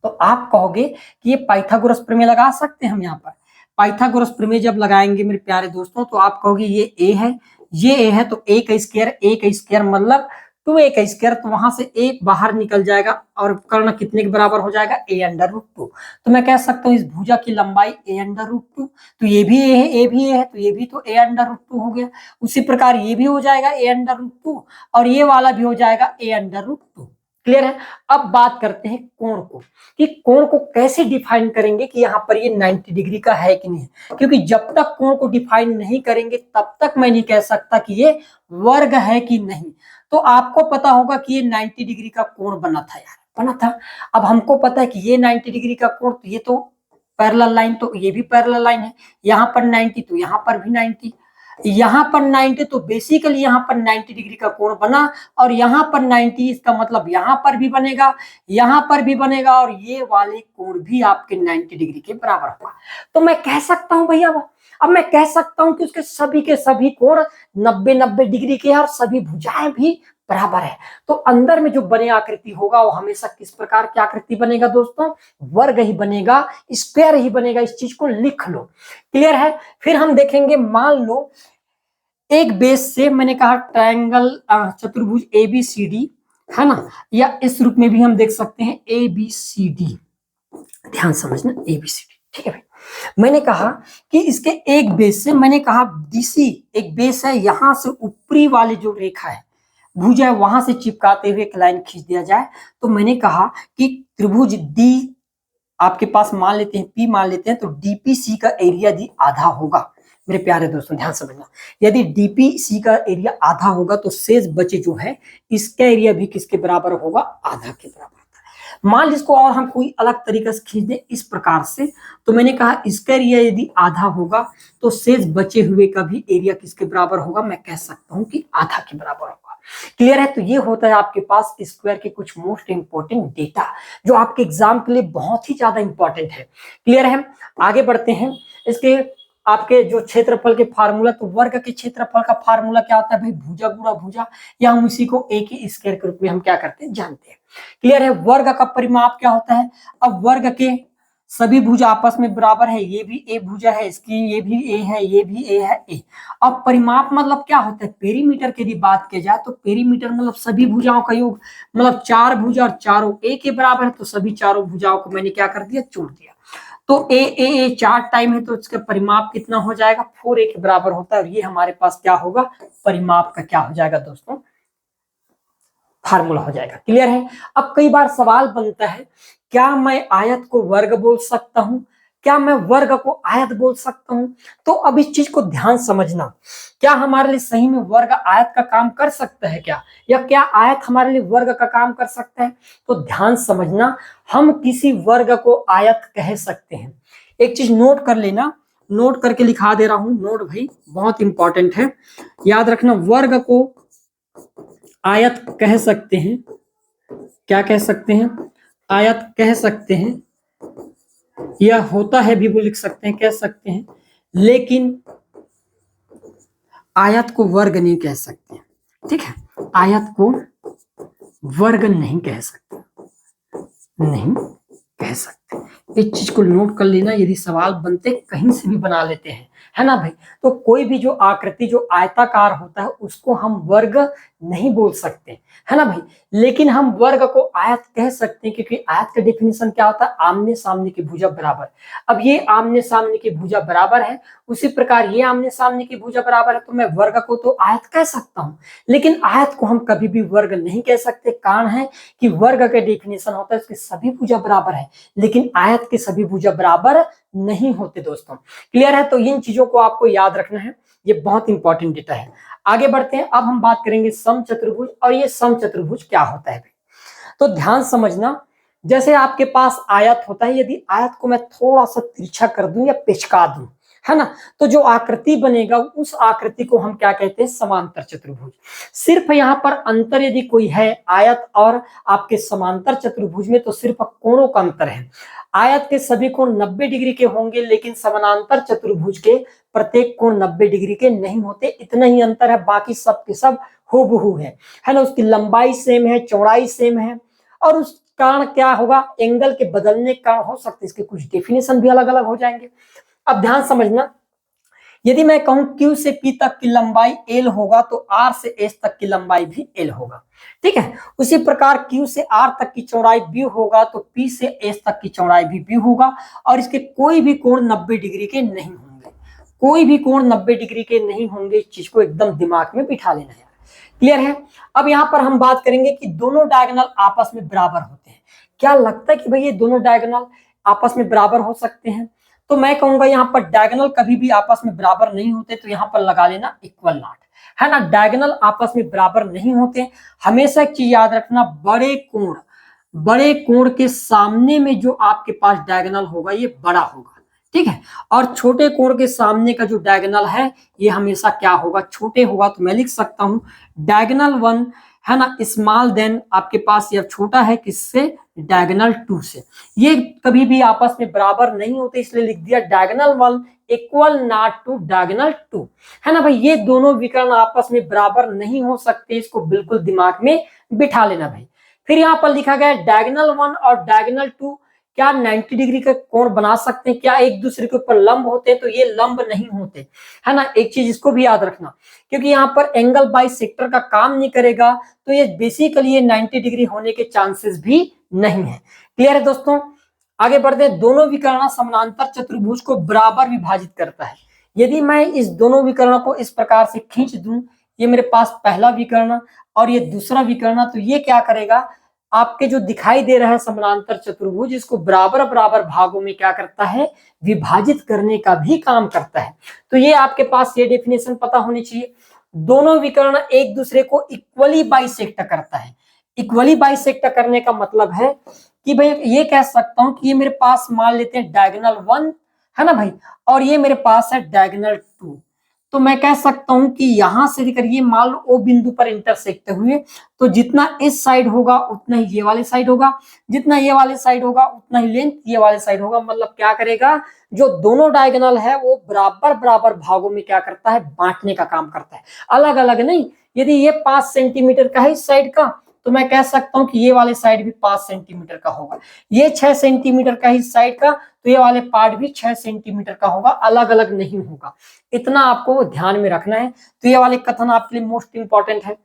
तो आप कहोगे कि ये पाइथागोरस प्रमेय लगा सकते हैं हम। यहाँ पर पाइथागोरस प्रमेय जब लगाएंगे मेरे प्यारे दोस्तों, तो आप कहोगे ये a है, ये a है, तो a का स्क्वायर मतलब 2a का स्क्वायर, तो वहां से a बाहर निकल जाएगा और कर्ण कितने के बराबर हो जाएगा? a√2। तो मैं कह सकता हूँ इस भुजा की लंबाई a√2। तो ये भी a है, a भी a है, तो ये भी तो a√2 हो गया। उसी प्रकार ये भी हो जाएगा a√2 और ये वाला भी हो जाएगा a√2। क्लियर है? अब बात करते हैं कोण को, कि कोण को कैसे डिफाइन करेंगे कि यहाँ पर ये 90 डिग्री का है कि नहीं, क्योंकि जब तक कोण को डिफाइन नहीं करेंगे तब तक मैं नहीं कह सकता कि ये वर्ग है कि नहीं। तो आपको पता होगा कि ये 90 डिग्री का कोण बना था यार, बना था। अब हमको पता है कि ये 90 डिग्री का कोण, तो ये तो पैरेलल लाइन, तो ये भी पैरेलल लाइन है। यहाँ पर 90 तो यहाँ पर भी 90, यहाँ पर 90, तो बेसिकली यहाँ पर 90 डिग्री का कोण बना, और यहाँ पर 90, इसका मतलब यहाँ पर भी बनेगा, यहाँ पर भी बनेगा, और ये वाले कोण भी आपके 90 डिग्री के बराबर होगा। तो मैं कह सकता हूँ भैया, अब मैं कह सकता हूँ कि उसके सभी के सभी कोण 90-90 डिग्री के हैं और सभी भुजाएं भी बराबर है। तो अंदर में जो बने आकृति होगा वो हमेशा किस प्रकार की आकृति बनेगा दोस्तों? वर्ग ही बनेगा, स्क्वायर ही बनेगा। इस चीज को लिख लो। क्लियर है? फिर हम देखेंगे, मान लो एक बेस से मैंने कहा ट्रायंगल चतुर्भुज ABCD है ना, या इस रूप में भी हम देख सकते हैं ABCD। ध्यान समझना, ABCD, ठीक है भाई। मैंने कहा कि इसके एक बेस से, मैंने कहा DC एक बेस है, यहां से ऊपरी वाली जो रेखा है भुजा है वहां से चिपकाते हुए एक लाइन खींच दिया जाए। तो मैंने कहा कि त्रिभुज D आपके पास मान लेते हैं, P मान लेते हैं, तो DPC का एरिया दी आधा होगा। मेरे प्यारे दोस्तों ध्यान समझना, यदि DPC का एरिया आधा होगा तो शेष बचे जो है इसका एरिया भी किसके बराबर होगा? आधा के बराबर। मान लीजिए इसको और हम कोई अलग तरीके से खींच दें इस प्रकार से, तो मैंने कहा इसका एरिया यदि आधा होगा तो शेष बचे हुए का भी एरिया किसके बराबर होगा? मैं कह सकता हूं कि आधा के बराबर होगा। क्लियर है? तो ये होता है आपके पास स्क्वायर के कुछ मोस्ट इंपोर्टेंट डेटा जो आपके एग्जाम के लिए बहुत ही ज्यादा इंपॉर्टेंट है। क्लियर है? आगे बढ़ते हैं। इसके आपके जो क्षेत्रफल के फार्मूला, तो वर्ग के क्षेत्रफल का फार्मूला क्या होता है भाई? भुजा गुणा भुजा, या हम इसी को एक ही स्क्वायर के रूप में हम क्या करते हैं? जानते हैं। क्लियर है? वर्ग का परिमाप क्या होता है? अब वर्ग के सभी भुजा आपस में बराबर है, ये भी A भुजा है इसकी, ये भी A है, ये भी A है A। अब परिमाप मतलब क्या होता है? पेरीमीटर की यदि बात की जाए तो पेरीमीटर मतलब सभी भुजाओं का योग, मतलब 4 भुजा और चारों A के बराबर है, तो सभी चारों भुजाओं को मैंने क्या कर दिया? जोड़ दिया। तो A 4 टाइम है, तो इसका परिमाप कितना हो जाएगा? 4A के बराबर होता है। और ये हमारे पास क्या होगा? परिमाप का क्या हो जाएगा दोस्तों? फार्मूला हो जाएगा। क्लियर है? अब कई बार सवाल बनता है, क्या मैं आयत को वर्ग बोल सकता हूं? क्या मैं वर्ग को आयत बोल सकता हूं? तो अब इस चीज को ध्यान समझना, क्या हमारे लिए सही में वर्ग आयत का काम कर सकता है क्या, या क्या आयत हमारे लिए वर्ग का काम कर सकता है? तो ध्यान समझना, हम किसी वर्ग को आयत कह सकते हैं। एक चीज नोट कर लेना, नोट करके लिखा दे रहा हूं, नोट भाई बहुत इंपॉर्टेंट है, याद रखना। वर्ग को आयत कह सकते हैं, क्या कह सकते हैं? आयत कह सकते हैं, या होता है भी वो लिख सकते हैं, कह सकते हैं, लेकिन आयत को वर्ग नहीं कह सकते। ठीक है? आयत को वर्ग नहीं कह सकते, नहीं कह सकते। इस चीज को नोट कर लेना, यदि सवाल बनते कहीं से भी बना लेते हैं है ना भाई। तो कोई भी जो आकृति जो आयताकार होता है उसको हम वर्ग नहीं बोल सकते, है ना भाई, लेकिन हम वर्ग को आयत कह सकते हैं, क्योंकि आयत का डेफिनेशन क्या होता है, आमने सामने की भुजा बराबर। अब ये आमने सामने की भुजा बराबर है, उसी प्रकार ये आमने सामने की भुजा बराबर है, तो मैं वर्ग को तो आयत कह सकता हूं, लेकिन आयत को हम कभी भी वर्ग नहीं कह सकते। कारण है कि वर्ग का डेफिनेशन होता है उसकी सभी भुजा बराबर है, लेकिन आयत के सभी भुजा बराबर नहीं होते दोस्तों। क्लियर है? तो इन चीजों को आपको याद रखना है, ये बहुत इंपॉर्टेंट डेटा है। आगे बढ़ते हैं, अब हम बात करेंगे समचतुर्भुज। और ये समचतुर्भुज क्या होता है, तो ध्यान समझना। जैसे आपके पास आयत होता है, यदि आयत को मैं थोड़ा सा तिरछा कर दूं या पेचका दूं, है ना, तो जो आकृति बनेगा उस आकृति को हम क्या कहते हैं, समांतर चतुर्भुज। सिर्फ यहाँ पर अंतर यदि कोई है आयत और आपके समांतर चतुर्भुज में, तो सिर्फ कोणों का अंतर है। आयत के सभी कोण 90 डिग्री के होंगे, लेकिन समानांतर चतुर्भुज के प्रत्येक कोण 90 डिग्री के नहीं होते। इतना ही अंतर है, बाकी सब के सब हूबहू है ना। उसकी लंबाई सेम है, चौड़ाई सेम है, और उस कारण क्या होगा, एंगल के बदलने का हो सकते हैं, इसके कुछ डेफिनेशन भी अलग अलग हो जाएंगे। अब ध्यान समझना, यदि मैं कहूं Q से P तक की लंबाई L होगा, तो R से S तक की लंबाई भी L होगा, ठीक है। उसी प्रकार Q से R तक की चौड़ाई B होगा, तो P से S तक की चौड़ाई भी B होगा, और इसके कोई भी कोण 90 डिग्री के नहीं होंगे, कोई भी कोण 90 डिग्री के नहीं होंगे। इस चीज को एकदम दिमाग में बिठा लेना है। क्लियर है? अब यहाँ पर हम बात करेंगे कि दोनों डायगोनल आपस में बराबर होते हैं। क्या लगता है कि भाई ये दोनों डायगोनल आपस में बराबर हो सकते हैं? तो मैं कहूंगा यहाँ पर डायगोनल कभी भी आपस में बराबर नहीं होते, तो यहाँ पर लगा लेना इक्वल नॉट, है ना। डायगोनल आपस में बराबर नहीं होते। हमेशा एक चीज याद रखना, बड़े कोण के सामने में जो आपके पास डायगोनल होगा ये बड़ा होगा, ठीक है, और छोटे कोण के सामने का जो डायगोनल है ये हमेशा क्या होगा, छोटे होगा। तो मैं लिख सकता हूं डायगोनल 1, है ना, स्मॉल देन आपके पास ये छोटा है किससे, डायगोनल 2 से। ये कभी भी आपस में बराबर नहीं होते, इसलिए लिख दिया diagonal 1 equal not to diagonal 2, है ना भाई। ये दोनों विकर्ण आपस में बराबर नहीं हो सकते, इसको बिल्कुल दिमाग में बिठा लेना भाई। फिर यहाँ पर लिखा गया डायगोनल 1 और डायगोनल 2 क्या 90 डिग्री का कोण बना सकते हैं, क्या एक दूसरे के ऊपर लंब होते हैं? तो ये लंब नहीं होते, है ना। एक चीज इसको भी याद रखना, क्योंकि यहाँ पर एंगल बाइसेक्टर का काम नहीं करेगा, तो ये बेसिकली ये 90 डिग्री होने के चांसेस भी नहीं है। क्लियर है दोस्तों? आगे बढ़ते हैं। दोनों विकर्ण समानांतर चतुर्भुज को बराबर विभाजित करता है। यदि मैं इस दोनों विकर्ण को इस प्रकार से खींच दूं, ये मेरे पास पहला विकर्ण और ये दूसरा विकर्ण, तो ये क्या करेगा, आपके जो दिखाई दे रहा है समानांतर चतुर्भुज, इसको बराबर बराबर भागों में क्या करता है, विभाजित करने का भी काम करता है। तो ये आपके पास ये डेफिनेशन पता होनी चाहिए। दोनों विकर्ण एक दूसरे को इक्वली बाइसेक्ट करता है। इक्वली बाइसेक्ट करने का मतलब है कि भाई ये कह सकता हूं कि ये मेरे पास मान लेते हैं डायगोनल 1, है ना भाई, और ये मेरे पास है डायगोनल 2। तो मैं कह सकता हूं कि यहां से लेकर ये मान लो ओ बिंदु पर इंटरसेक्ट हुए, तो जितना इस साइड होगा उतना ही ये वाले साइड होगा, जितना ये वाले साइड होगा उतना ही लेंथ ये वाले साइड होगा। मतलब क्या करेगा, जो दोनों डायगोनल है वो बराबर बराबर भागों में क्या करता है, बांटने का काम करता है, अलग अलग नहीं। यदि ये 5 सेंटीमीटर का है इस साइड का, तो मैं कह सकता हूं कि ये वाले साइड भी 5 सेंटीमीटर का होगा। ये 6 सेंटीमीटर का इस साइड का, तो ये वाले पार्ट भी 6 सेंटीमीटर का होगा, अलग अलग नहीं होगा। इतना आपको ध्यान में रखना है। तो ये वाले कथन आपके लिए मोस्ट इंपॉर्टेंट है।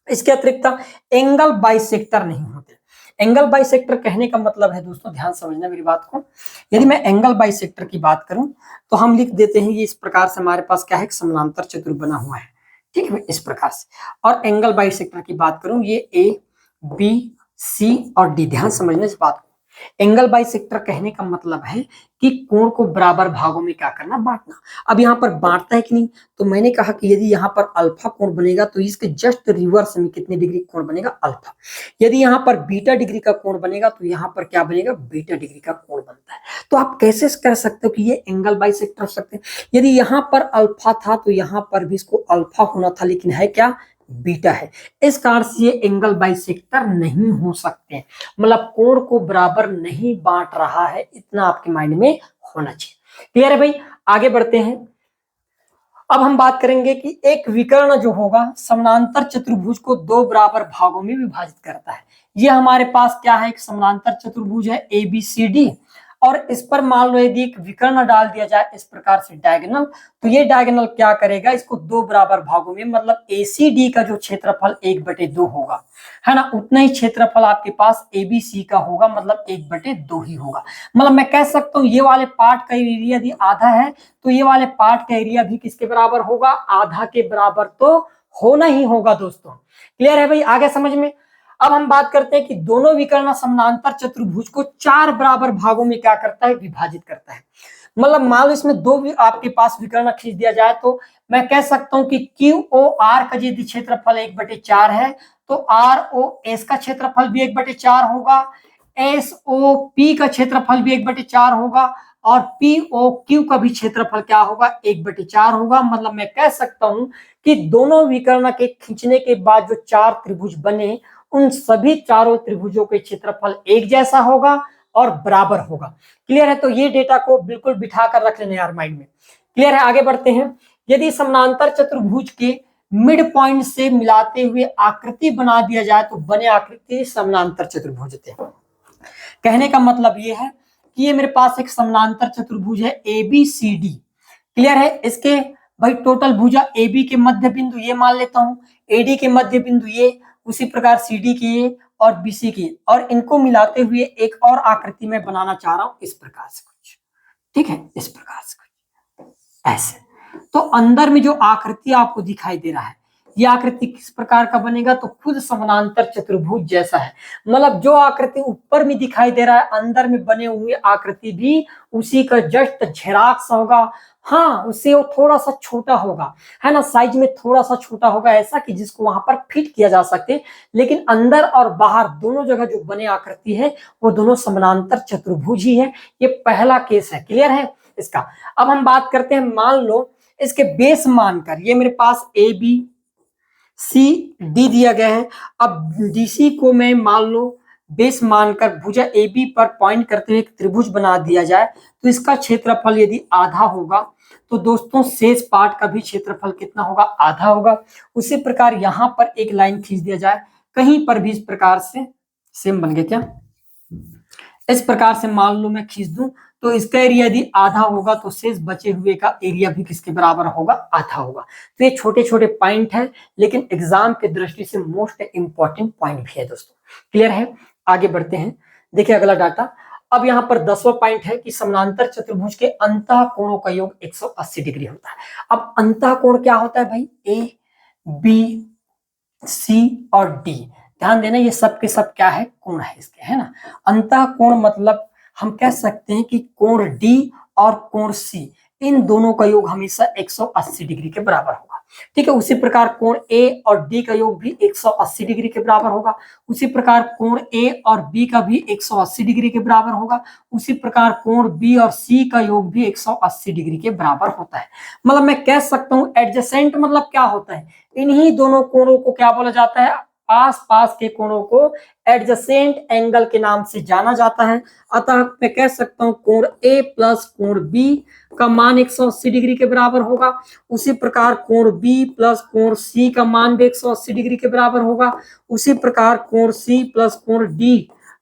इसके अतिरिक्त एंगल बाइसेक्टर नहीं होते। एंगल बाइसेक्टर कहने का मतलब है दोस्तों, ध्यान समझना मेरी बात को, यदि मैं एंगल बाइसेक्टर की बात करूं तो हम लिख देते हैं ये इस प्रकार से, हमारे पास क्या है, समानांतर चतुर्भुज बना हुआ है, ठीक है, इस प्रकार से। और एंगल बाइसेक्टर की बात करूं, ये ए बी सी और डी, ध्यान समझना इस बात को। एंगल बाइसेक्टर कहने का मतलब है कि कोण को बराबर भागों में क्या करना, बांटना। अब यहाँ पर बांटता है कि नहीं, तो मैंने कहा कि यदि यहाँ पर अल्फा कोण बनेगा तो इसके जस्ट रिवर्स में कितने डिग्री कोण बनेगा, अल्फा। यदि यहाँ पर बीटा डिग्री का कोण बनेगा तो यहाँ पर क्या बनेगा, बीटा डिग्री का कोण बनता है। तो आप कैसे कर सकते हो कि ये एंगल बाइसेक्टर हो सकते हैं। यदि यहाँ पर अल्फा था तो यहाँ पर भी इसको अल्फा होना था, लेकिन है क्या, बीटा है। इस कारण से ये एंगल बाइसेक्टर नहीं हो सकते, मतलब कोण को बराबर नहीं बांट रहा है, इतना आपके माइंड में होना चाहिए। क्लियर है भाई? आगे बढ़ते हैं। अब हम बात करेंगे कि एक विकर्ण जो होगा समानांतर चतुर्भुज को दो बराबर भागों में विभाजित करता है। ये हमारे पास क्या है, एक समानांतर चतुर्भुज है ABCD, और इस पर मान लो यदि एक विकर्ण डाल दिया जाए इस प्रकार से डायगोनल, तो ये डायगोनल क्या करेगा, इसको दो बराबर भागों में, मतलब ACD का जो क्षेत्रफल 1/2 होगा, है ना, उतना ही क्षेत्रफल आपके पास ABC का होगा, मतलब 1/2 ही होगा। मतलब मैं कह सकता हूँ ये वाले पार्ट का एरिया यदि आधा है तो ये वाले पार्ट का एरिया भी किसके बराबर होगा, आधा के बराबर तो होना ही होगा दोस्तों। क्लियर है भाई, आगे समझ में। अब हम बात करते हैं कि दोनों विकर्ण समानांतर चतुर्भुज को 4 बराबर भागों में क्या करता है, विभाजित करता है। मतलब मान लो इसमें दो भी आपके पास विकर्ण खींच दिया जाए तो मैं कह सकता हूं कि QOR का यदि क्षेत्रफल 1/4 है तो ROS का क्षेत्रफल भी 1/4 होगा, SOP का क्षेत्रफल भी 1/4 होगा और POQ का भी क्षेत्रफल क्या होगा, 1/4 होगा। मतलब मैं कह सकता हूं कि दोनों विकर्ण के खींचने के बाद जो 4 त्रिभुज बने उन सभी चारों त्रिभुजों के क्षेत्रफल एक जैसा होगा और बराबर होगा। क्लियर है, तो ये डेटा को बिल्कुल बिठा कर रख लेना यार माइंड में। क्लियर है, आगे बढ़ते हैं। यदि समानांतर चतुर्भुज के मिड पॉइंट से मिलाते हुए आकृति बना दिया जाए तो बने आकृति समानांतर चतुर्भुज थे। कहने का मतलब ये है कि ये मेरे पास एक समानांतर चतुर्भुज है ABCD। क्लियर है, इसके भाई टोटल भुजा AB के मध्य बिंदु ये मान लेता हूं, AD के मध्य बिंदु ये, उसी प्रकार CD की ये और BC की, और इनको मिलाते हुए एक और आकृति में बनाना चाह रहा हूं इस प्रकार से कुछ, ठीक है, इस प्रकार से कुछ ऐसे। तो अंदर में जो आकृति आपको दिखाई दे रहा है ये आकृति किस प्रकार का बनेगा, तो खुद समानांतर चतुर्भुज जैसा है। मतलब जो आकृति ऊपर में दिखाई दे रहा है अंदर में बने हुए आकृति भी उसी का जस्ट झेराक्स होगा। हाँ, उससे वो थोड़ा सा छोटा होगा, है ना, साइज में थोड़ा सा छोटा होगा, ऐसा कि जिसको वहां पर फिट किया जा सके, लेकिन अंदर और बाहर दोनों जगह जो बने आकृति है वो दोनों समानांतर चतुर्भुज ही है। ये पहला केस है। क्लियर है इसका। अब हम बात करते हैं, मान लो इसके बेस मानकर ये मेरे पास ABCD दिया गया है। अब DC को मैं मान लो बेस मानकर भुजा AB पर पॉइंट करते हुए एक त्रिभुज बना दिया जाए तो इसका क्षेत्रफल यदि आधा होगा तो दोस्तों शेष पार्ट का भी क्षेत्रफल कितना होगा, आधा होगा। उसी प्रकार यहां पर एक लाइन खींच दिया जाए, कहीं पर भी इस प्रकार से, सेम बन गया क्या, इस प्रकार से मान लो मैं खींच दूं तो इसका एरिया यदि आधा होगा तो शेष बचे हुए का एरिया भी किसके बराबर होगा, आधा होगा। तो ये छोटे छोटे पॉइंट है लेकिन एग्जाम के दृष्टि से मोस्ट इंपॉर्टेंट पॉइंट भी है दोस्तों। क्लियर है, आगे बढ़ते हैं। देखिए अगला डाटा। अब यहाँ पर 10वां पॉइंट है कि समानांतर चतुर्भुज के अंतः कोणों का योग 180 डिग्री होता है। अब अंतः कोण क्या होता है भाई, ABC और D। ध्यान देना ये सब के सब क्या है, कोण है इसके, है ना। अंतः कोण मतलब हम कह सकते हैं कि कोण D और कोण C इन दोनों का योग हमेशा 180 डिग्री के बराबर होगा। ठीक है, उसी प्रकार कोण A और D का योग भी 180 डिग्री के बराबर होगा। उसी प्रकार कोण A और B का भी 180 डिग्री के बराबर होगा। उसी प्रकार कोण B और C का योग भी 180 डिग्री के बराबर होता है। मतलब मैं कह सकता हूं एडजेसेंट मतलब क्या होता है, इन्हीं दोनों कोणों को क्या बोला जाता है, आस पास के कोणों को एडजेसेंट एंगल के नाम से जाना जाता है। अतः मैं कह सकता हूं कोण A प्लस कोण B का मान 180 डिग्री के बराबर होगा। उसी प्रकार कोण B प्लस कोण C का मान भी 180 डिग्री के बराबर होगा। उसी प्रकार कोण C प्लस कोण D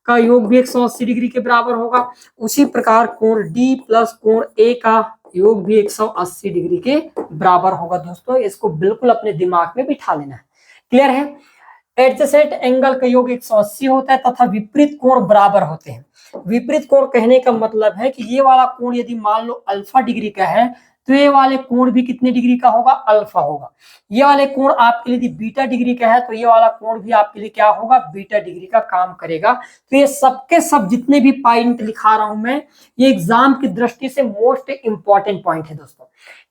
का योग भी 180 डिग्री के बराबर होगा। उसी प्रकार कोण D प्लस कोण A का योग भी 180 डिग्री के बराबर होगा। दोस्तों इसको बिल्कुल अपने दिमाग में बिठा लेना है। क्लियर है, एडजेसेंट एंगल का योग 180 होता है तथा विपरीत कोण बराबर होते हैं। विपरीत कोण कहने का मतलब है कि ये वाला कोण यदि मान लो अल्फा डिग्री का है तो ये वाले कोण भी कितने डिग्री का होगा, अल्फा होगा। ये वाले कोण आपके लिए यदि बीटा डिग्री का है तो ये वाला कोण भी आपके लिए क्या होगा, बीटा डिग्री का काम करेगा। तो ये सबके सब जितने भी पॉइंट लिखा रहा हूं मैं, ये एग्जाम की दृष्टि से मोस्ट इंपॉर्टेंट पॉइंट है दोस्तों।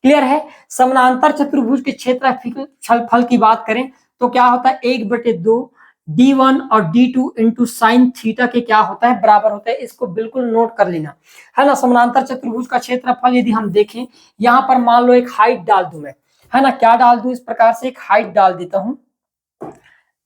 क्लियर है, समानांतर चतुर्भुज के क्षेत्रफल की बात करें तो क्या होता है, 1/2 D1 और D2 इंटू साइन थीटा के क्या होता है, बराबर होता है। इसको बिल्कुल नोट कर लेना, है ना। समानांतर चतुर्भुज का क्षेत्रफल यदि हम देखें, यहाँ पर मान लो एक हाइट डाल दूं मैं, है ना, क्या डाल दूं, इस प्रकार से एक हाइट डाल देता हूं।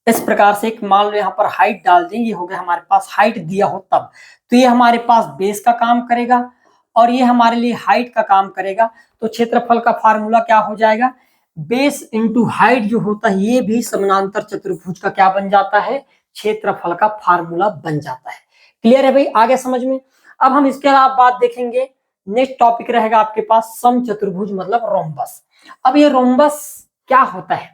इस प्रकार से एक मान लो यहाँ पर हाइट डाल दें, ये हो गया हमारे पास, हाइट दिया हो तब तो ये हमारे पास बेस का काम करेगा और ये हमारे लिए हाइट का काम करेगा। तो क्षेत्रफल का फार्मूला क्या हो जाएगा, बेस इंटू हाइट जो होता है ये भी समानांतर चतुर्भुज का क्या बन जाता है, क्षेत्रफल का फार्मूला बन जाता है। क्लियर है भाई, आगे समझ में। अब हम इसके अलावा बात देखेंगे, नेक्स्ट टॉपिक रहेगा आपके पास समचतुर्भुज मतलब रोम्बस। अब ये रोम्बस क्या होता है,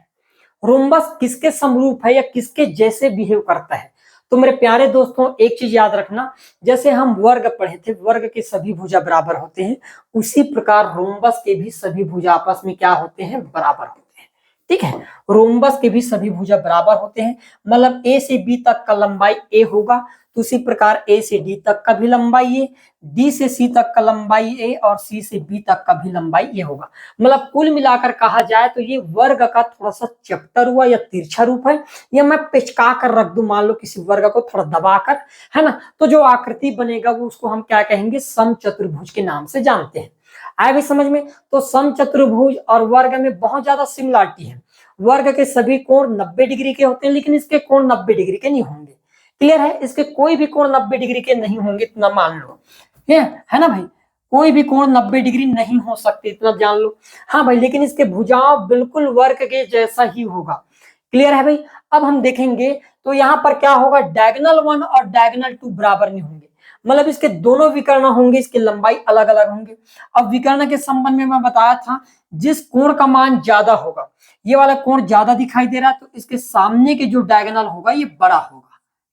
रोम्बस किसके समरूप है या किसके जैसे बिहेव करता है। तो मेरे प्यारे दोस्तों एक चीज याद रखना, जैसे हम वर्ग पढ़े थे, वर्ग के सभी भुजा बराबर होते हैं, उसी प्रकार रोम्बस के भी सभी भुजा आपस में क्या होते हैं, बराबर होते हैं। ठीक है, रोम्बस के भी सभी भुजा बराबर होते हैं, मतलब ए से बी तक का लंबाई ए होगा, तो उसी प्रकार ए से डी तक का भी लंबाई ए, डी से सी तक का लंबाई ए और सी से बी तक का भी लंबाई ये होगा। मतलब कुल मिलाकर कहा जाए तो ये वर्ग का थोड़ा सा चैप्टर हुआ या तिरछा रूप है, या मैं पेचका कर रख दूं, मान लो किसी वर्ग को थोड़ा दबाकर, है ना, तो जो आकृति बनेगा वो उसको हम क्या कहेंगे, समचतुर्भुज के नाम से जानते हैं। आए भी समझ में। तो समचतुर्भुज और वर्ग में बहुत ज्यादा सिमिलरिटी है। वर्ग के सभी कोण 90 डिग्री के होते हैं, लेकिन इसके कोण 90 डिग्री के नहीं होंगे। क्लियर है, इसके कोई भी कोण 90 डिग्री के नहीं होंगे, इतना मान लो, है ना भाई, कोई भी कोण 90 डिग्री नहीं हो सकते, इतना जान लो। हाँ भाई, लेकिन इसके भुजाओं बिल्कुल वर्ग के जैसा ही होगा। क्लियर है भाई। अब हम देखेंगे तो यहाँ पर क्या होगा, डायगोनल 1 और डायगोनल 2 बराबर नहीं होंगे, मतलब इसके दोनों विकर्ण होंगे, इसकी लंबाई अलग अलग होंगे। अब विकर्ण के संबंध में मैं बताया था, जिस कोण का मान ज्यादा होगा, ये वाला कोण ज्यादा दिखाई दे रहा है, तो इसके सामने के जो डायगोनल होगा ये बड़ा होगा।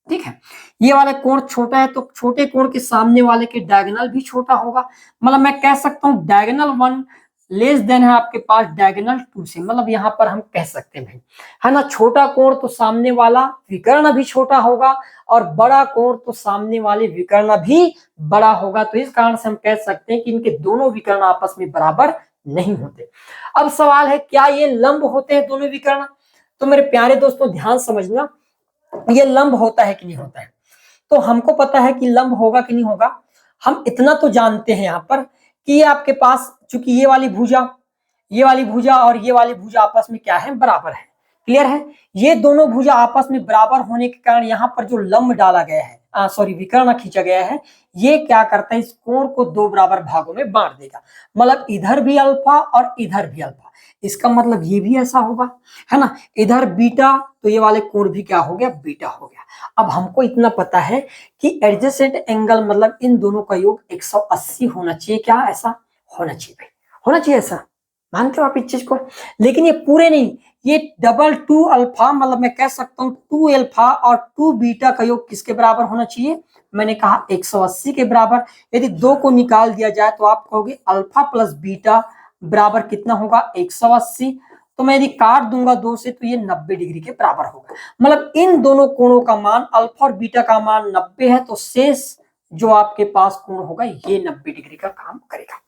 ठीक है, ये वाला कोण छोटा है, तो छोटे कोण के सामने वाले के डायगोनल भी छोटा होगा। मतलब मैं कह सकता हूं डायगोनल 1 लेस देन है आपके पास डायगोनल 2 से, मतलब यहां पर हम कह सकते हैं, है ना, छोटा कोण तो सामने वाला विकर्ण भी छोटा होगा, और बड़ा कोण तो सामने वाले विकर्ण भी बड़ा होगा। तो इस कारण से हम कह सकते हैं कि इनके दोनों विकर्ण आपस में बराबर नहीं होते। अब सवाल है, क्या ये लंब होते हैं दोनों विकर्ण? तो मेरे प्यारे दोस्तों ध्यान समझना, ये लंब होता है कि नहीं होता है? तो हमको पता है कि लंब होगा कि नहीं होगा। हम इतना तो जानते हैं यहाँ पर कि ये आपके पास, चूंकि ये वाली भुजा, ये वाली भुजा और ये वाली भुजा आपस में क्या है, बराबर है। क्लियर है, ये दोनों भुजा आपस में बराबर होने के कारण यहाँ पर जो लंब डाला गया है, सॉरी विकर्ण खींचा गया है, ये क्या करता है, इस कोण को दो बराबर भागों में बांट देगा। मतलब इधर भी अल्फा और इधर भी अल्फा, इसका मतलब ये भी ऐसा होगा, है ना, इधर बीटा, तो ये वाले कोण भी क्या हो गया, बीटा हो गया। अब हमको इतना पता है कि एडजेसेंट एंगल मतलब इन दोनों का योग 180 होना चाहिए। क्या ऐसा होना चाहिए भाई, होना चाहिए ऐसा, मानते हो आप इस चीज को? लेकिन ये पूरे नहीं, ये डबल 2 अल्फा, मतलब मैं कह सकता हूं 2 अल्फा और 2 बीटा का योग किसके बराबर होना चाहिए? मैंने कहा 180 के बराबर। यदि दो को निकाल दिया जाए तो आप कहोगे अल्फा प्लस बीटा बराबर कितना होगा, 180। तो मैं यदि काट दूंगा 2 से तो ये 90 डिग्री के बराबर होगा। मतलब इन दोनों कोणों का मान, अल्फा और बीटा का मान 90 है, तो शेष जो आपके पास कोण होगा ये 90 डिग्री का काम करेगा।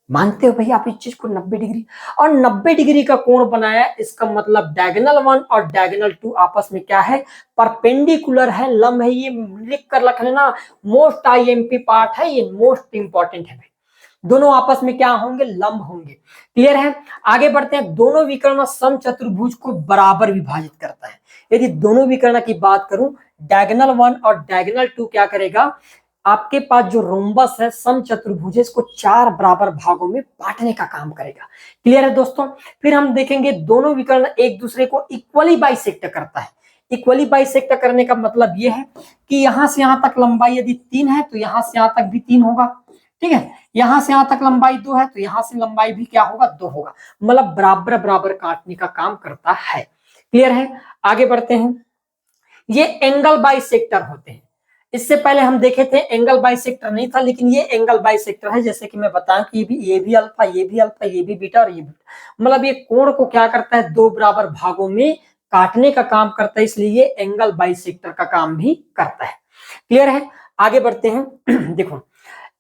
मानते हो भैया आप इस चीज को, 90 डिग्री? और 90 डिग्री का कोण बनाया, इसका मतलब डायगोनल 1 और डायगोनल 2 आपस में क्या है, परपेंडिकुलर है, लंब है। ये लिख कर रख लेना, मोस्ट आईएमपी पार्ट है, ये मोस्ट इंपॉर्टेंट है भाई। दोनों आपस में क्या होंगे, लंब होंगे। क्लियर है, आगे बढ़ते हैं। दोनों विकर्ण समचतुर्भुज को बराबर विभाजित करता है। यदि दोनों विकर्ण की बात करूं, डायगोनल 1 और डायगोनल 2 क्या करेगा, आपके पास जो रोम्बस है समचतुर्भुज, इसको 4 बराबर भागों में बांटने का काम करेगा। क्लियर है दोस्तों? फिर हम देखेंगे दोनों विकर्ण एक दूसरे को इक्वली बाइसेक्ट करता है। इक्वली बाइसेक्ट करने का मतलब यह है कि यहां से यहां तक लंबाई यदि 3 है तो यहां से यहां तक भी 3 होगा। ठीक है, यहां से यहां तक लंबाई 2 है तो यहां से लंबाई भी क्या होगा, 2 होगा। मतलब बराबर बराबर काटने का काम करता है। क्लियर है, आगे बढ़ते हैं। ये एंगल बाइसेक्टर होते हैं। इससे पहले हम देखे थे एंगल बाइसेक्टर नहीं था, लेकिन ये एंगल बाइसेक्टर है। जैसे कि मैं बताऊं कि ये भी अल्फा, ये भी अल्फा, ये भी बीटा और ये बीटा, मतलब ये कोण को क्या करता है, 2 बराबर भागों में काटने का काम करता है, इसलिए ये एंगल बाइसेक्टर का काम भी करता है। क्लियर है, आगे बढ़ते हैं। देखो,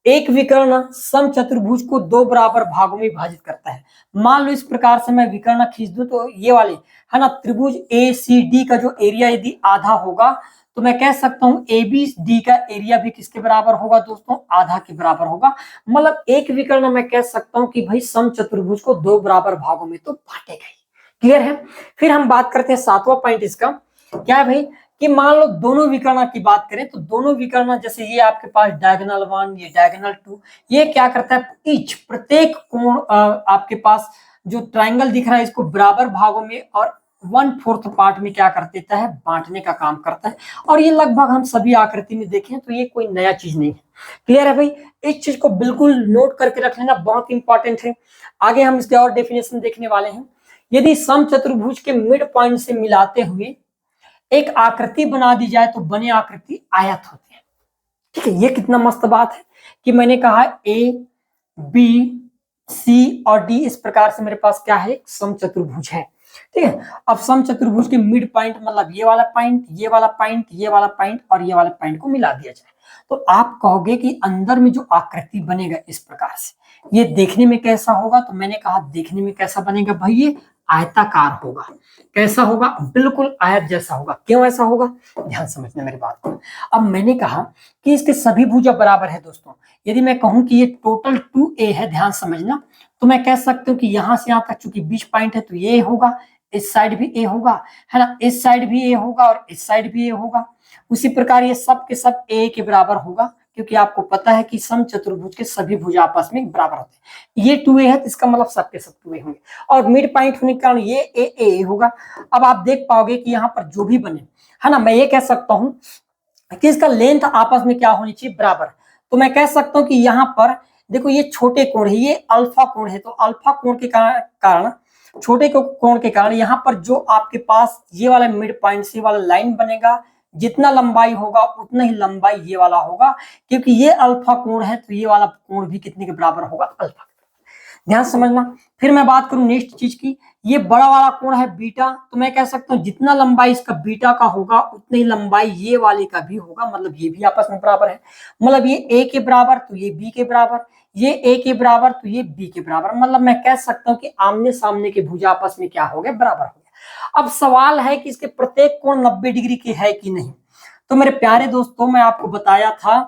एक विकर्ण समचतुर्भुज को 2 बराबर भागों में विभाजित करता है। मान लो इस प्रकार से मैं विकर्ण खींच दूं, तो ये वाले, है ना, त्रिभुज ACD का जो एरिया यदि आधा होगा, तो मैं कह सकता हूं ABD का एरिया भी किसके बराबर होगा दोस्तों, आधा के बराबर होगा। मतलब एक विकर्ण मैं कह सकता हूं कि भाई समचतुर्भुज को 2 बराबर भागों में तो बांटेगा ही। क्लियर है, फिर हम बात करते हैं 7वां पॉइंट इसका, क्या है भाई, कि मान लो दोनों विकर्ण की बात करें, तो दोनों विकर्ण, जैसे ये आपके पास डायगोनल 1, ये डायगोनल 2, ये क्या करता है, ईच प्रत्येक कोण आपके पास जो ट्रायंगल दिख रहा है इसको बराबर भागों में और 1/4 पार्ट में क्या कर देता है, बांटने का काम करता है। और ये लगभग हम सभी आकृति में देखें तो ये कोई नया चीज नहीं है। क्लियर है भाई, इस चीज को बिल्कुल नोट करके रख लेना, बहुत इंपॉर्टेंट है। आगे हम इसके और डेफिनेशन देखने वाले हैं। यदि समचतुर्भुज के मिड पॉइंट से मिलाते हुए एक आकृति बना दी जाए तो बने आकृति आयत होती है। ठीक है, ये कितना मस्त बात है कि मैंने कहा ए बी सी और डी इस प्रकार से मेरे पास क्या है, समचतुर्भुज है। ठीक है, अब समचतुर्भुज के मिड पॉइंट मतलब ये वाला पॉइंट, ये वाला पॉइंट, ये वाला पॉइंट और ये वाला पॉइंट को मिला दिया जाए तो आप कहोगे कि अंदर में जो आकृति बनेगा इस प्रकार से, ये देखने में कैसा होगा, तो मैंने कहा देखने में कैसा बनेगा भाई, ये आयताकार होगा। कैसा होगा, बिल्कुल आयत जैसा होगा। क्यों ऐसा होगा, ध्यान समझना मेरी बात को। अब मैंने कहा कि इसके सभी भुजा बराबर है दोस्तों। यदि मैं कहूं कि ये टोटल 2a है, ध्यान समझना, तो मैं कह सकता हूं कि यहां से यहां तक चूंकि बीच पॉइंट है तो ये होगा, इस साइड भी a होगा, है ना, इस साइड भी a होगा और इस साइड भी a होगा। उसी प्रकार ये सब के सब a के बराबर होगा, क्योंकि आपको पता है कि समचतुर्भुज के सभी भुजा आपस में बराबर होते हैं। ये 2a है तो इसका मतलब सब के सब 2a होंगे और मिड पॉइंट होने के कारण ये a होगा। अब आप देख पाओगे कि यहाँ पर जो भी बने, है ना, मैं ये कह सकता हूं कि इसका लेंथ आपस में क्या होनी चाहिए, बराबर। तो मैं कह सकता हूं कि यहाँ पर देखो ये छोटे कोण है, ये अल्फा कोण है, तो अल्फा कोण के कारण छोटे कोण के कारण यहाँ पर जो आपके पास ये वाला मिड पॉइंट से वाला लाइन बनेगा, जितना लंबाई होगा उतना ही लंबाई ये वाला होगा, क्योंकि ये अल्फा कोण है तो ये वाला कोण भी कितने के बराबर होगा, अल्फा। ध्यान समझना। फिर मैं बात करूं नेक्स्ट चीज की, ये बड़ा वाला कोण है बीटा, तो मैं कह सकता हूं जितना लंबाई इसका बीटा का होगा उतनी ही लंबाई ये वाले का भी होगा, मतलब ये भी आपस में बराबर है। मतलब ये a के बराबर तो ये b के बराबर, ये a के बराबर तो ये b के बराबर, मतलब मैं कह सकता हूं कि आमने सामने के भुजा आपस में क्या हो गए, बराबर हो गया। अब सवाल है कि इसके प्रत्येक कोण 90 डिग्री के है कि नहीं। तो मेरे प्यारे दोस्तों, मैं आपको बताया था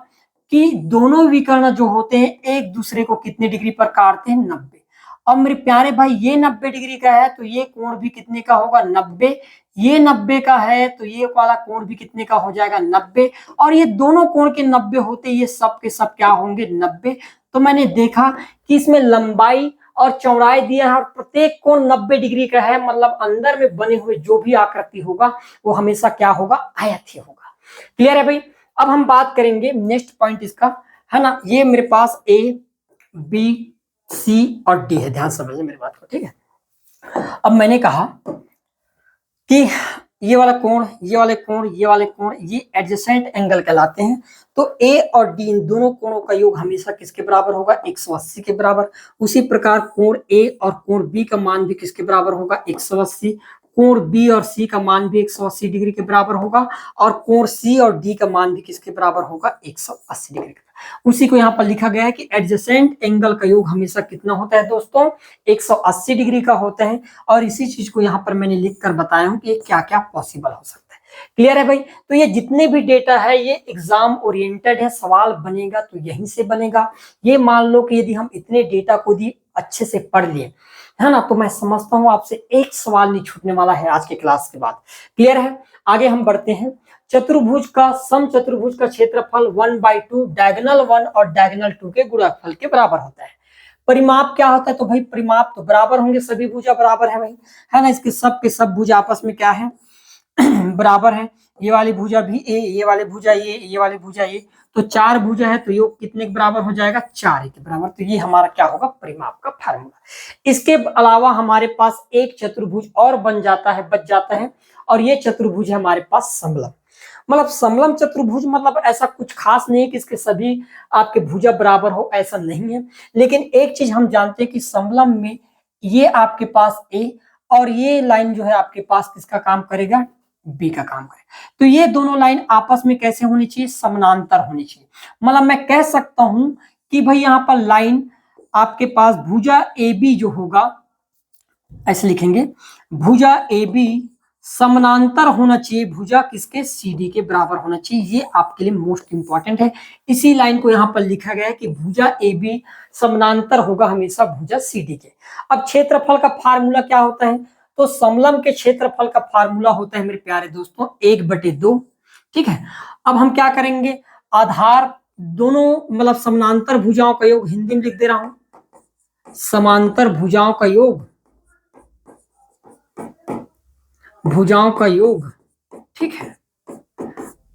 कि दोनों विकर्ण जो होते हैं एक दूसरे को कितने डिग्री पर काटते हैं, 90। अब मेरे प्यारे भाई ये 90 डिग्री का है तो ये कोण भी कितने का होगा, 90। ये 90 का है तो ये वाला कोण भी कितने का हो जाएगा, 90। और ये दोनों कोण के 90 होते, ये सब के सब क्या होंगे, 90। तो मैंने देखा कि इसमें लंबाई और चौड़ाई दिया है और प्रत्येक कोण 90 डिग्री का है, मतलब अंदर में बने हुए जो भी आकृति होगा वो हमेशा क्या होगा, आयत ही होगा। क्लियर है भाई। अब हम बात करेंगे नेक्स्ट पॉइंट इसका, है ना, ये मेरे पास ए बी सी और डी है, ध्यान समझिए मेरी बात को। ठीक है, अब मैंने कहा कि ये वाला कोण, ये वाले कोण, ये वाले कोण, ये एडजेसेंट एंगल कहलाते हैं। तो ए और डी इन दोनों कोणों का योग हमेशा किसके बराबर होगा, 180 के बराबर। उसी प्रकार कोण ए और कोण बी का मान भी किसके बराबर होगा, 180। कोण बी और सी का मान भी 180 डिग्री के बराबर होगा और कोण सी और डी का मान भी किसके बराबर होगा, 180 डिग्री का। उसी को यहाँ पर लिखा गया है कि एडजेसेंट एंगल का योग हमेशा कितना होता है दोस्तों, 180 डिग्री का होता है। और इसी चीज को यहाँ पर मैंने लिख कर बताया हूँ कि क्या क्या पॉसिबल हो सकता है। क्लियर है भाई। तो ये जितने भी डेटा है ये एग्जाम ओरिएंटेड है, सवाल बनेगा तो यहीं से बनेगा। ये मान लो कि यदि हम इतने डेटा को भी अच्छे से पढ़ लिए, है ना, तो मैं समझता हूं आपसे एक सवाल नहीं छूटने वाला है आज के क्लास के बाद। क्लियर है। आगे हम बढ़ते हैं। चतुर्भुज का समचतुर्भुज का क्षेत्रफल 1/2 डायगोनल 1 और डायगोनल 2 के गुणनफल के बराबर होता है। परिमाप क्या होता है, तो भाई परिमाप तो बराबर होंगे, सभी भुजा बराबर है भाई, है ना, इसके सब के सब भुजा आपस में क्या है बराबर है। ये वाली भुजा भी ए, ये वाले भुजा ये वाली भुजा ये, तो 4 भुजा है तो योग कितने के बराबर हो जाएगा, 4 के बराबर। तो ये हमारा क्या होगा, परिमाप का फार्मूला। इसके अलावा हमारे पास एक चतुर्भुज और बन जाता है, बच जाता है, और ये चतुर्भुज है हमारे पास समलम। मतलब समलम चतुर्भुज मतलब ऐसा कुछ खास नहीं है कि इसके सभी आपके भुजा बराबर हो, ऐसा नहीं है। लेकिन एक चीज हम जानते हैं कि समलम में ये आपके पास ए और ये लाइन जो है आपके पास किसका काम करेगा, बी का काम करेगा। तो ये दोनों लाइन आपस में कैसे होनी चाहिए, समानांतर होनी चाहिए। मतलब मैं कह सकता हूं कि भाई यहाँ पर लाइन आपके पास भुजा ए बी जो होगा, ऐसे लिखेंगे, भुजा ए बी समानांतर होना चाहिए भुजा किसके, सीडी के बराबर होना चाहिए। ये आपके लिए मोस्ट इंपॉर्टेंट है। इसी लाइन को यहाँ पर लिखा गया है कि भुजा ए बी समानांतर होगा हमेशा भुजा सीडी के। अब क्षेत्रफल का फार्मूला क्या होता है, तो समलम के क्षेत्रफल का फार्मूला होता है मेरे प्यारे दोस्तों 1/2। ठीक है। अब हम क्या करेंगे, आधार दोनों मतलब समानांतर भुजाओं का योग, हिंदी में लिख दे रहा हूं, समांतर भुजाओं का योग भुजाओं का योग, ठीक है,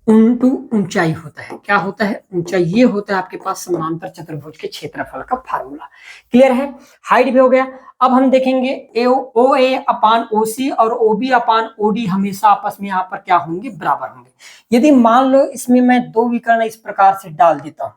इंटू ऊंचाई होता है। क्या होता है? ऊंचाई। ये होता है आपके पास समांतर चतुर्भुज के क्षेत्रफल का फार्मूला। क्लियर है? हाइट भी हो गया। अब हम देखेंगे ओ ए अपान ओ सी और ओ बी अपान ओ डी हमेशा आपस में यहाँ पर क्या होंगे? बराबर होंगे। यदि मान लो इसमें मैं दो विकर्ण इस प्रकार से डाल देता हूं,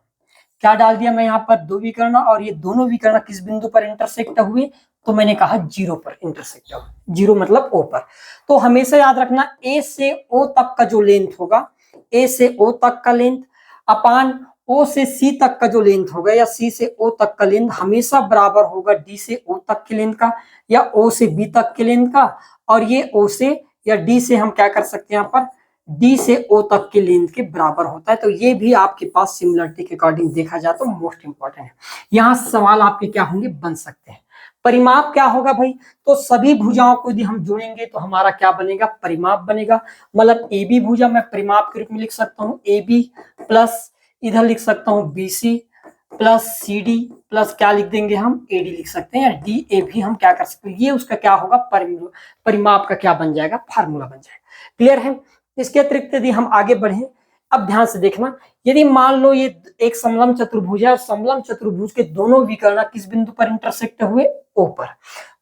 क्या डाल दिया मैं यहाँ पर? दो विकर्ण, और ये दोनों विकर्ण किस बिंदु पर इंटरसेक्ट हुए? तो मैंने कहा जीरो पर इंटरसेक्ट हुए। जीरो मतलब ओ पर। तो हमेशा याद रखना ए से ओ तक का जो लेंथ होगा, ए से ओ तक का लेंथ अपान ओ से सी तक का जो लेंथ होगा, या सी से ओ तक का लेंथ हमेशा बराबर होगा डी से ओ तक के लेंथ का, या ओ से बी तक के लेंथ का। और ये ओ से या डी से हम क्या कर सकते हैं यहाँ पर? डी से ओ तक के लेंथ के बराबर होता है। तो ये भी आपके पास सिमिलरिटी के अकॉर्डिंग देखा जाए तो मोस्ट इंपॉर्टेंट है। यहाँ सवाल आपके क्या होंगे? बन सकते हैं। परिमाप क्या होगा भाई? तो सभी भुजाओं को यदि हम जोड़ेंगे तो हमारा क्या बनेगा? परिमाप बनेगा। मतलब ए बी भुजा मैं परिमाप के रूप में लिख सकता हूँ ए बी, प्लस इधर लिख सकता हूँ B C, plus C D, plus क्या लिख देंगे हम? ए डी लिख सकते हैं, या डी ए भी हम क्या कर सकते हैं? ये उसका क्या होगा? परिमाप का क्या बन जाएगा? फार्मूला बन जाएगा। क्लियर है? इसके अतिरिक्त यदि हम आगे बढ़े, अब ध्यान से देखना, यदि मान लो ये एक समलंब चतुर्भुज है और समलंब चतुर्भुज के दोनों विकर्ण किस बिंदु पर इंटरसेक्ट हुए? ओ पर।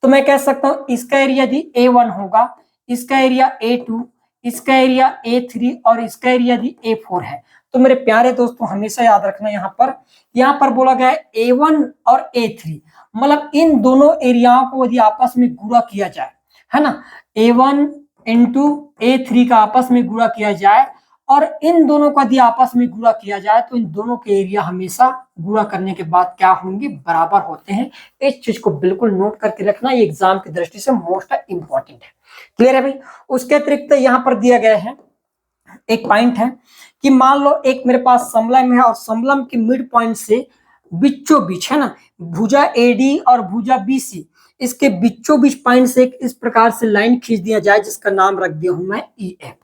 तो मैं कह सकता हूं इसका एरिया यदि A1 होगा, इसका एरिया A2, इसका एरिया A3 और इसका एरिया यदि A4 है। तो मेरे प्यारे दोस्तों हमेशा याद रखना, यहाँ पर बोला गया है A1 और A3, मतलब इन दोनों एरियाओं को यदि आपस में गुणा किया जाए, है ना, A1 इंटू A3 का आपस में गुणा किया जाए और इन दोनों का यदि आपस में गुणा किया जाए तो इन दोनों के एरिया हमेशा गुणा करने के बाद क्या होंगे? बराबर होते हैं। इस चीज को बिल्कुल नोट करके रखना, ये एग्जाम की दृष्टि से मोस्ट इंपॉर्टेंट है। क्लियर है भाई? उसके अतिरिक्त यहाँ पर दिया गया है एक पॉइंट है कि मान लो एक मेरे पास समलंब है और समलंब के मिड पॉइंट से बीचों बीच, है ना, भुजा एडी और भुजा बीसी, इसके बीचों बीच पॉइंट से एक इस प्रकार से लाइन खींच दिया जाए जिसका नाम रख दिया हूं मैं ई एफ।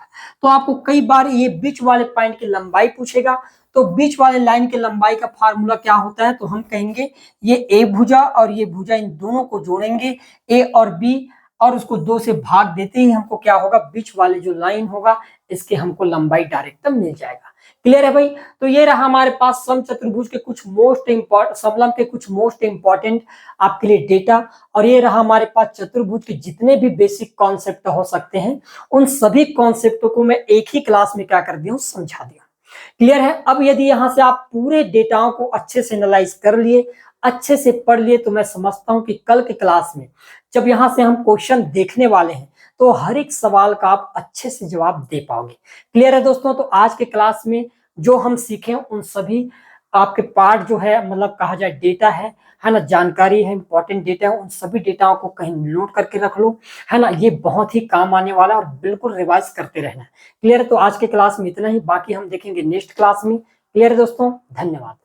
तो आपको कई बार ये बीच वाले पॉइंट की लंबाई पूछेगा, तो बीच वाले लाइन की लंबाई का फार्मूला क्या होता है? तो हम कहेंगे ये ए भुजा और ये भुजा, इन दोनों को जोड़ेंगे ए और बी, और उसको दो से भाग देते ही हमको क्या होगा? बीच वाले जो लाइन होगा इसके हमको लंबाई डायरेक्ट मिल जाएगा। क्लियर है भाई? तो ये रहा हमारे पास समचतुर्भुज के कुछ मोस्ट इंपॉर्टेंट, समलंब के कुछ मोस्ट इंपॉर्टेंट आपके लिए डेटा, और ये रहा हमारे पास चतुर्भुज के जितने भी बेसिक कॉन्सेप्ट हो सकते हैं, उन सभी कॉन्सेप्टों को मैं एक ही क्लास में क्या कर दिया हूं? समझा दिया। क्लियर है? अब यदि यहां से आप पूरे डेटाओं को अच्छे से एनालाइज कर लिए, अच्छे से पढ़ लिए, तो मैं समझता हूं कि कल के क्लास में जब यहां से हम क्वेश्चन देखने वाले हैं तो हर एक सवाल का आप अच्छे से जवाब दे पाओगे। क्लियर है दोस्तों? तो आज के क्लास में जो हम सीखे उन सभी आपके पार्ट जो है, मतलब कहा जाए डेटा है ना, जानकारी है, इंपॉर्टेंट डेटा है, उन सभी डेटाओं को कहीं नोट करके रख लो, है ना। ये बहुत ही काम आने वाला है और बिल्कुल रिवाइज करते रहना। क्लियर है? तो आज के क्लास में इतना ही, बाकी हम देखेंगे नेक्स्ट क्लास में। क्लियर है दोस्तों? धन्यवाद।